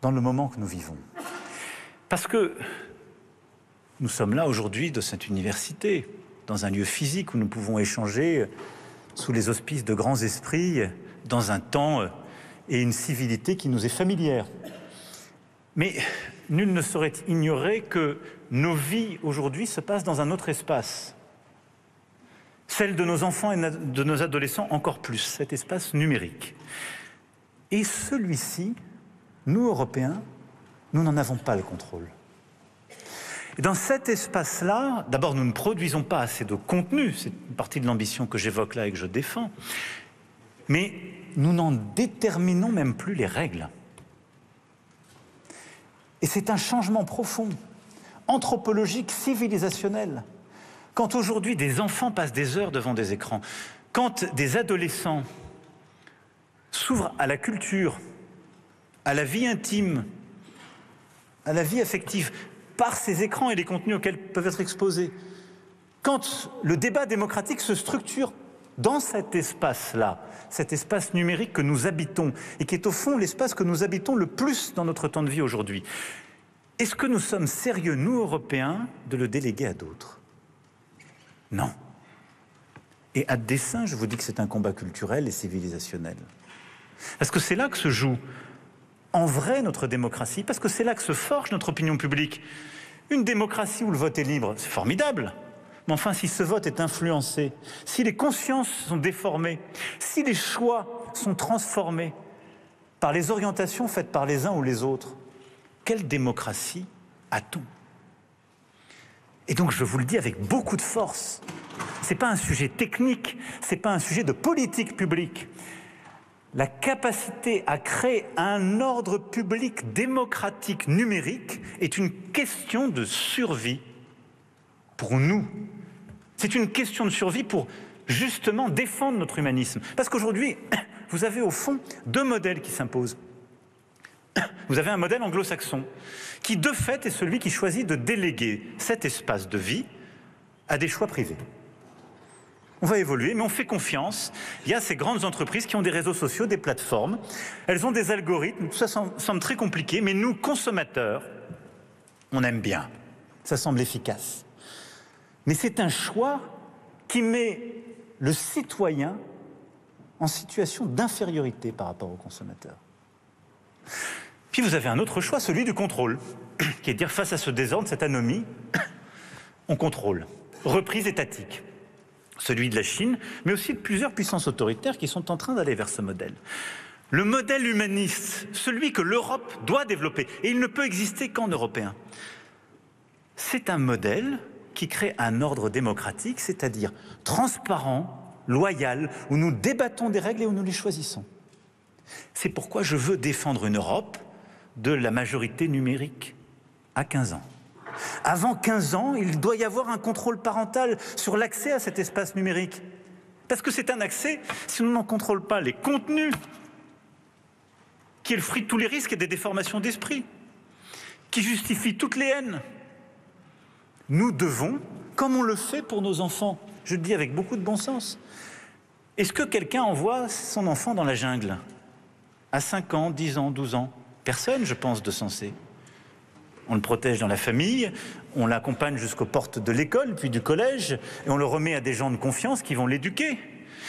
dans le moment que nous vivons. Parce que nous sommes là aujourd'hui de cette université, dans un lieu physique où nous pouvons échanger sous les auspices de grands esprits, dans un temps et une civilité qui nous est familière. Mais nul ne saurait ignorer que nos vies aujourd'hui se passent dans un autre espace. Celle de nos enfants et de nos adolescents encore plus, cet espace numérique. Et celui-ci, nous Européens, nous n'en avons pas le contrôle. Et dans cet espace-là, d'abord nous ne produisons pas assez de contenu, c'est une partie de l'ambition que j'évoque là et que je défends, mais nous n'en déterminons même plus les règles. Et c'est un changement profond, anthropologique, civilisationnel. Quand aujourd'hui des enfants passent des heures devant des écrans, quand des adolescents s'ouvrent à la culture, à la vie intime, à la vie affective, par ces écrans et les contenus auxquels peuvent être exposés, quand le débat démocratique se structure dans cet espace-là, cet espace numérique que nous habitons et qui est au fond l'espace que nous habitons le plus dans notre temps de vie aujourd'hui, est-ce que nous sommes sérieux, nous Européens, de le déléguer à d'autres ? Non. Et à dessein, je vous dis que c'est un combat culturel et civilisationnel. Parce que c'est là que se joue en vrai notre démocratie, parce que c'est là que se forge notre opinion publique. Une démocratie où le vote est libre, c'est formidable. Mais enfin, si ce vote est influencé, si les consciences sont déformées, si les choix sont transformés par les orientations faites par les uns ou les autres, quelle démocratie a-t-on ? Et donc, je vous le dis avec beaucoup de force, ce n'est pas un sujet technique, ce n'est pas un sujet de politique publique. La capacité à créer un ordre public démocratique numérique est une question de survie pour nous. C'est une question de survie pour justement défendre notre humanisme. Parce qu'aujourd'hui, vous avez au fond deux modèles qui s'imposent. Vous avez un modèle anglo-saxon qui, de fait, est celui qui choisit de déléguer cet espace de vie à des choix privés. On va évoluer, mais on fait confiance. Il y a ces grandes entreprises qui ont des réseaux sociaux, des plateformes. Elles ont des algorithmes. Tout ça semble très compliqué, mais nous, consommateurs, on aime bien. Ça semble efficace. Mais c'est un choix qui met le citoyen en situation d'infériorité par rapport au consommateur. Puis vous avez un autre choix, celui du contrôle, qui est de dire face à ce désordre, cette anomie, on contrôle. Reprise étatique. Celui de la Chine, mais aussi de plusieurs puissances autoritaires qui sont en train d'aller vers ce modèle. Le modèle humaniste, celui que l'Europe doit développer, et il ne peut exister qu'en européen, c'est un modèle qui crée un ordre démocratique, c'est-à-dire transparent, loyal, où nous débattons des règles et où nous les choisissons. C'est pourquoi je veux défendre une Europe de la majorité numérique à 15 ans. Avant 15 ans, il doit y avoir un contrôle parental sur l'accès à cet espace numérique. Parce que c'est un accès, si on n'en contrôle pas les contenus, qui est le fruit de tous les risques et des déformations d'esprit, qui justifie toutes les haines. Nous devons, comme on le fait pour nos enfants, je le dis avec beaucoup de bon sens, est-ce que quelqu'un envoie son enfant dans la jungle à 5 ans, 10 ans, 12 ans? Personne, je pense, de sensé. On le protège dans la famille, on l'accompagne jusqu'aux portes de l'école, puis du collège, et on le remet à des gens de confiance qui vont l'éduquer.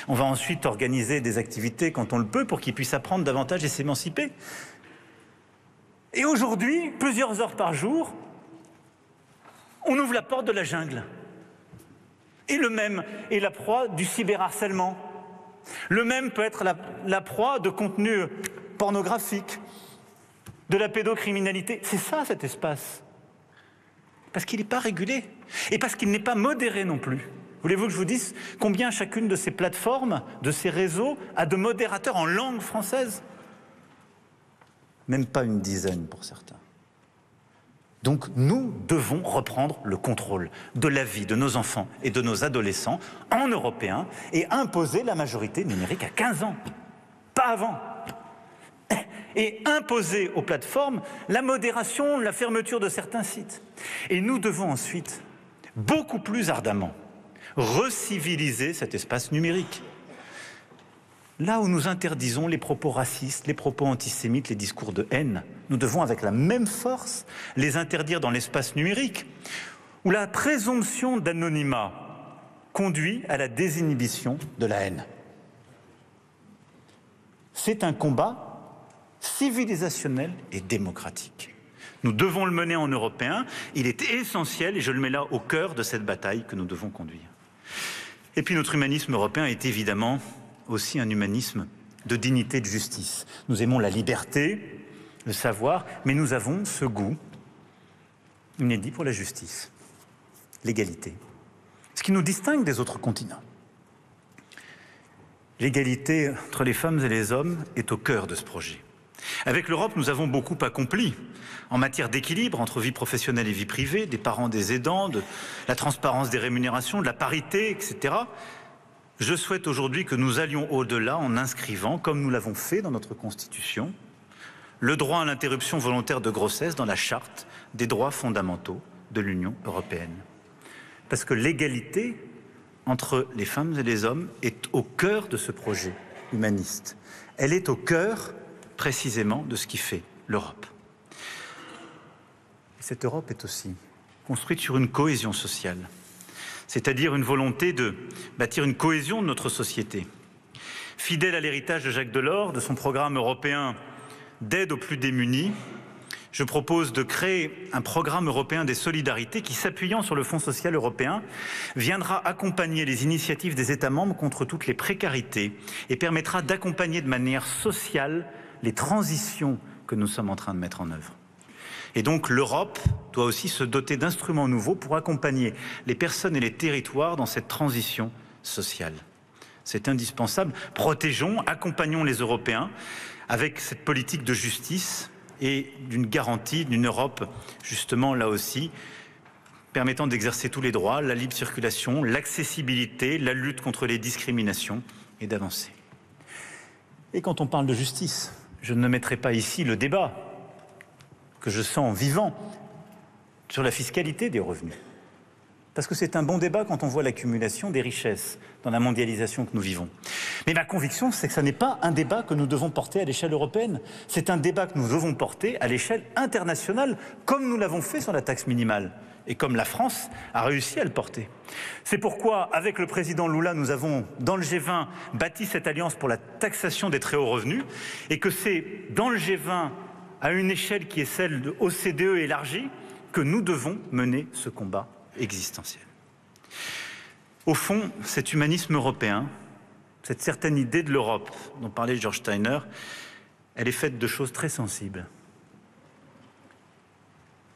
On va ensuite organiser des activités quand on le peut pour qu'il puisse apprendre davantage et s'émanciper. Et aujourd'hui, plusieurs heures par jour, on ouvre la porte de la jungle. Et le même est la proie du cyberharcèlement. Le même peut être la proie de contenus pornographiques, de la pédocriminalité. C'est ça, cet espace. Parce qu'il n'est pas régulé. Et parce qu'il n'est pas modéré non plus. Voulez-vous que je vous dise combien chacune de ces plateformes, de ces réseaux, a de modérateurs en langue française? Même pas une dizaine pour certains. Donc nous devons reprendre le contrôle de la vie de nos enfants et de nos adolescents en européen et imposer la majorité numérique à 15 ans, pas avant. Et imposer aux plateformes la modération, la fermeture de certains sites. Et nous devons ensuite, beaucoup plus ardemment, reciviliser cet espace numérique. Là où nous interdisons les propos racistes, les propos antisémites, les discours de haine, nous devons avec la même force les interdire dans l'espace numérique, où la présomption d'anonymat conduit à la désinhibition de la haine. C'est un combat civilisationnel et démocratique. Nous devons le mener en européen, il est essentiel, et je le mets là au cœur de cette bataille que nous devons conduire. Et puis notre humanisme européen est évidemment aussi un humanisme de dignité et de justice. Nous aimons la liberté, le savoir, mais nous avons ce goût inédit pour la justice, l'égalité. Ce qui nous distingue des autres continents. L'égalité entre les femmes et les hommes est au cœur de ce projet. Avec l'Europe, nous avons beaucoup accompli en matière d'équilibre entre vie professionnelle et vie privée, des parents, des aidants, de la transparence des rémunérations, de la parité, etc. Je souhaite aujourd'hui que nous allions au-delà en inscrivant, comme nous l'avons fait dans notre Constitution, le droit à l'interruption volontaire de grossesse dans la charte des droits fondamentaux de l'Union européenne. Parce que l'égalité entre les femmes et les hommes est au cœur de ce projet humaniste. Elle est au cœur précisément de ce qui fait l'Europe. Cette Europe est aussi construite sur une cohésion sociale, c'est-à-dire une volonté de bâtir une cohésion de notre société. Fidèle à l'héritage de Jacques Delors, de son programme européen d'aide aux plus démunis, je propose de créer un programme européen des solidarités qui, s'appuyant sur le Fonds social européen, viendra accompagner les initiatives des États membres contre toutes les précarités et permettra d'accompagner de manière sociale les transitions que nous sommes en train de mettre en œuvre. Et donc l'Europe doit aussi se doter d'instruments nouveaux pour accompagner les personnes et les territoires dans cette transition sociale. C'est indispensable. Protégeons, accompagnons les Européens avec cette politique de justice et d'une garantie d'une Europe, justement là aussi, permettant d'exercer tous les droits, la libre circulation, l'accessibilité, la lutte contre les discriminations et d'avancer. Et quand on parle de justice, je ne mettrai pas ici le débat que je sens vivant sur la fiscalité des revenus. Parce que c'est un bon débat quand on voit l'accumulation des richesses dans la mondialisation que nous vivons. Mais ma conviction, c'est que ce n'est pas un débat que nous devons porter à l'échelle européenne. C'est un débat que nous devons porter à l'échelle internationale, comme nous l'avons fait sur la taxe minimale et comme la France a réussi à le porter. C'est pourquoi, avec le président Lula, nous avons, dans le G20, bâti cette alliance pour la taxation des très hauts revenus et que c'est dans le G20, à une échelle qui est celle de OCDE élargie, que nous devons mener ce combat existentiel. Au fond, cet humanisme européen, cette certaine idée de l'Europe dont parlait George Steiner, elle est faite de choses très sensibles.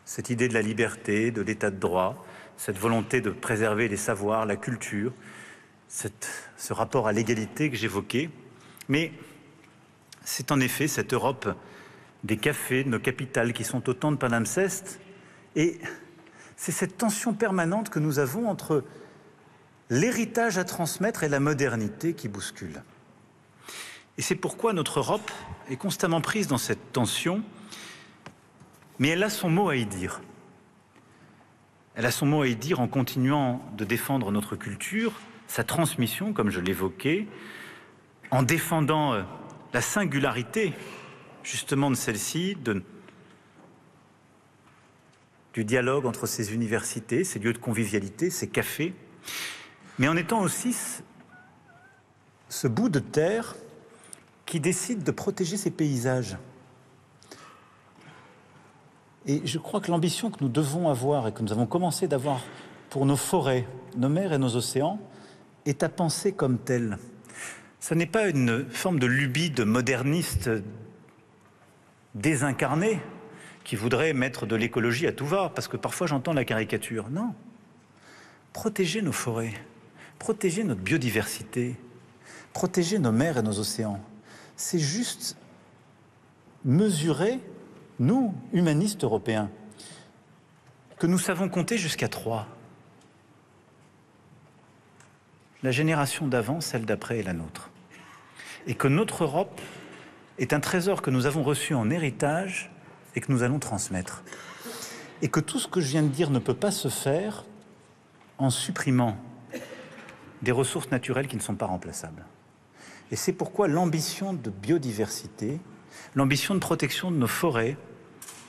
Cette idée de la liberté, de l'état de droit, cette volonté de préserver les savoirs, la culture, ce rapport à l'égalité que j'évoquais. Mais c'est en effet cette Europe des cafés, de nos capitales qui sont autant de palimpsestes, et c'est cette tension permanente que nous avons entre l'héritage à transmettre et la modernité qui bouscule. Et c'est pourquoi notre Europe est constamment prise dans cette tension, mais elle a son mot à y dire. Elle a son mot à y dire en continuant de défendre notre culture, sa transmission, comme je l'évoquais, en défendant la singularité, justement, de celle-ci, du dialogue entre ces universités, ces lieux de convivialité, ces cafés, mais en étant aussi ce bout de terre qui décide de protéger ces paysages. Et je crois que l'ambition que nous devons avoir et que nous avons commencé d'avoir pour nos forêts, nos mers et nos océans est à penser comme telle. Ce n'est pas une forme de lubie de moderniste désincarné qui voudrait mettre de l'écologie à tout va, parce que parfois j'entends la caricature. Non. Protéger nos forêts, protéger notre biodiversité, protéger nos mers et nos océans, c'est juste mesurer, nous, humanistes européens, que nous savons compter jusqu'à 3. La génération d'avant, celle d'après est la nôtre. Et que notre Europe est un trésor que nous avons reçu en héritage et que nous allons transmettre. Et que tout ce que je viens de dire ne peut pas se faire en supprimant des ressources naturelles qui ne sont pas remplaçables. Et c'est pourquoi l'ambition de biodiversité, l'ambition de protection de nos forêts,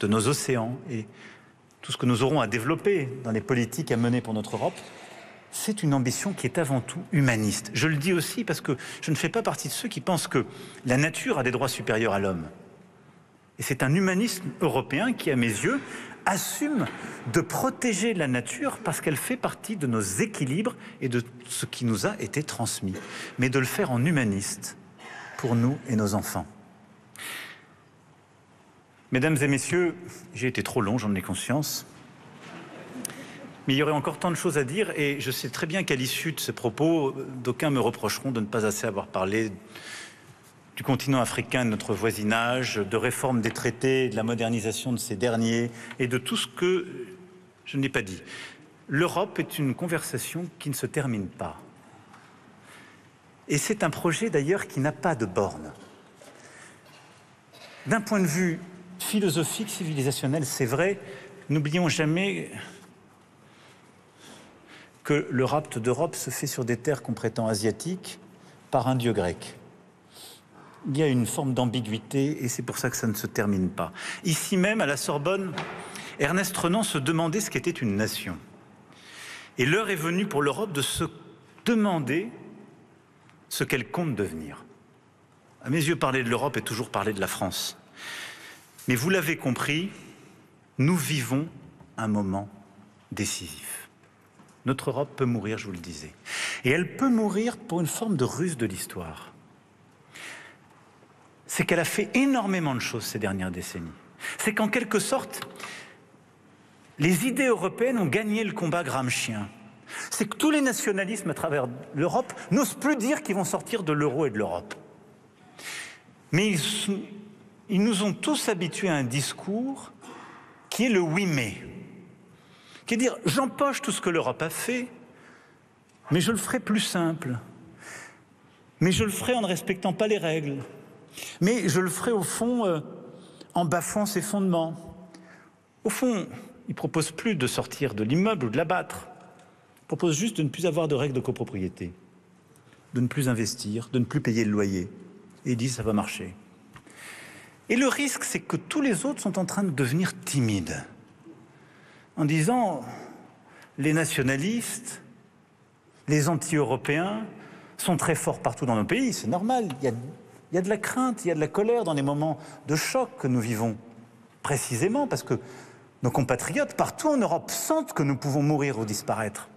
de nos océans et tout ce que nous aurons à développer dans les politiques à mener pour notre Europe, c'est une ambition qui est avant tout humaniste. Je le dis aussi parce que je ne fais pas partie de ceux qui pensent que la nature a des droits supérieurs à l'homme. Et c'est un humanisme européen qui, à mes yeux, assume de protéger la nature parce qu'elle fait partie de nos équilibres et de ce qui nous a été transmis. Mais de le faire en humaniste pour nous et nos enfants. Mesdames et messieurs, j'ai été trop long, j'en ai conscience. Mais il y aurait encore tant de choses à dire et je sais très bien qu'à l'issue de ces propos, d'aucuns me reprocheront de ne pas assez avoir parlé du continent africain, de notre voisinage, de réforme des traités, de la modernisation de ces derniers et de tout ce que je n'ai pas dit. L'Europe est une conversation qui ne se termine pas. Et c'est un projet d'ailleurs qui n'a pas de borne. D'un point de vue philosophique, civilisationnel, c'est vrai, n'oublions jamais que le rapt d'Europe se fait sur des terres qu'on prétend asiatiques par un dieu grec. Il y a une forme d'ambiguïté et c'est pour ça que ça ne se termine pas. Ici même, à la Sorbonne, Ernest Renan se demandait ce qu'était une nation. Et l'heure est venue pour l'Europe de se demander ce qu'elle compte devenir. À mes yeux, parler de l'Europe est toujours parler de la France. Mais vous l'avez compris, nous vivons un moment décisif. Notre Europe peut mourir, je vous le disais. Et elle peut mourir pour une forme de ruse de l'histoire. C'est qu'elle a fait énormément de choses ces dernières décennies. C'est qu'en quelque sorte, les idées européennes ont gagné le combat gramscien. C'est que tous les nationalismes à travers l'Europe n'osent plus dire qu'ils vont sortir de l'euro et de l'Europe. Mais ils nous ont tous habitués à un discours qui est le oui mais. Qui est dire j'empoche tout ce que l'Europe a fait, mais je le ferai plus simple. Mais je le ferai en ne respectant pas les règles. Mais je le ferai au fond en bafouant ses fondements. Au fond, il ne propose plus de sortir de l'immeuble ou de l'abattre. Il propose juste de ne plus avoir de règles de copropriété, de ne plus investir, de ne plus payer le loyer. Et il dit ça va marcher. Et le risque, c'est que tous les autres sont en train de devenir timides. En disant, les nationalistes, les anti-européens sont très forts partout dans nos pays, c'est normal. Il y a de la crainte, il y a de la colère dans les moments de choc que nous vivons. Précisément parce que nos compatriotes, partout en Europe, sentent que nous pouvons mourir ou disparaître.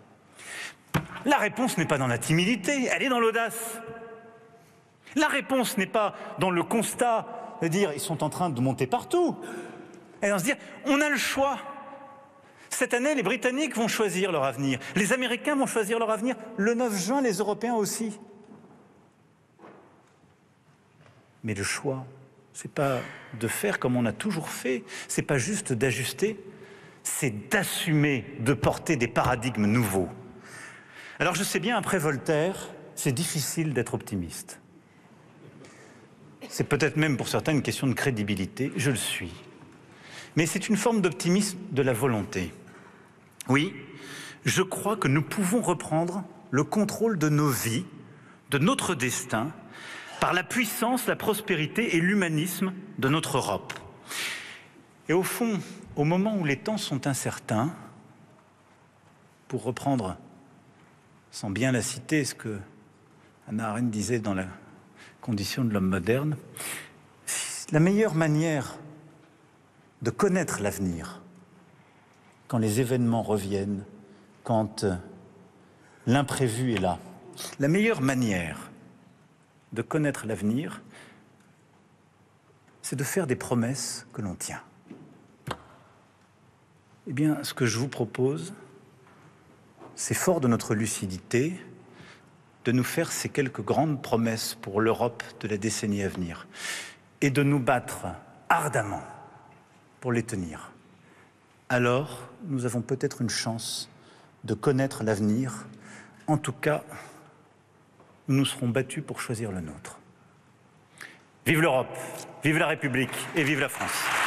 La réponse n'est pas dans la timidité, elle est dans l'audace. La réponse n'est pas dans le constat de dire ils sont en train de monter partout. Elle est dans se dire on a le choix. Cette année, les Britanniques vont choisir leur avenir. Les Américains vont choisir leur avenir. Le 9 juin, les Européens aussi. Mais le choix, c'est pas de faire comme on a toujours fait. C'est pas juste d'ajuster. C'est d'assumer, de porter des paradigmes nouveaux. Alors je sais bien, après Voltaire, c'est difficile d'être optimiste. C'est peut-être même pour certains une question de crédibilité. Je le suis. Mais c'est une forme d'optimisme de la volonté. Oui, je crois que nous pouvons reprendre le contrôle de nos vies, de notre destin, par la puissance, la prospérité et l'humanisme de notre Europe. Et au fond, au moment où les temps sont incertains, pour reprendre, sans bien la citer, ce que Hannah Arendt disait dans la condition de l'homme moderne, la meilleure manière de connaître l'avenir, quand les événements reviennent, quand l'imprévu est là, la meilleure manière de connaître l'avenir, c'est de faire des promesses que l'on tient. Eh bien, ce que je vous propose, c'est fort de notre lucidité, de nous faire ces quelques grandes promesses pour l'Europe de la décennie à venir et de nous battre ardemment pour les tenir. Alors, nous avons peut-être une chance de connaître l'avenir. En tout cas, nous nous serons battus pour choisir le nôtre. Vive l'Europe, vive la République et vive la France.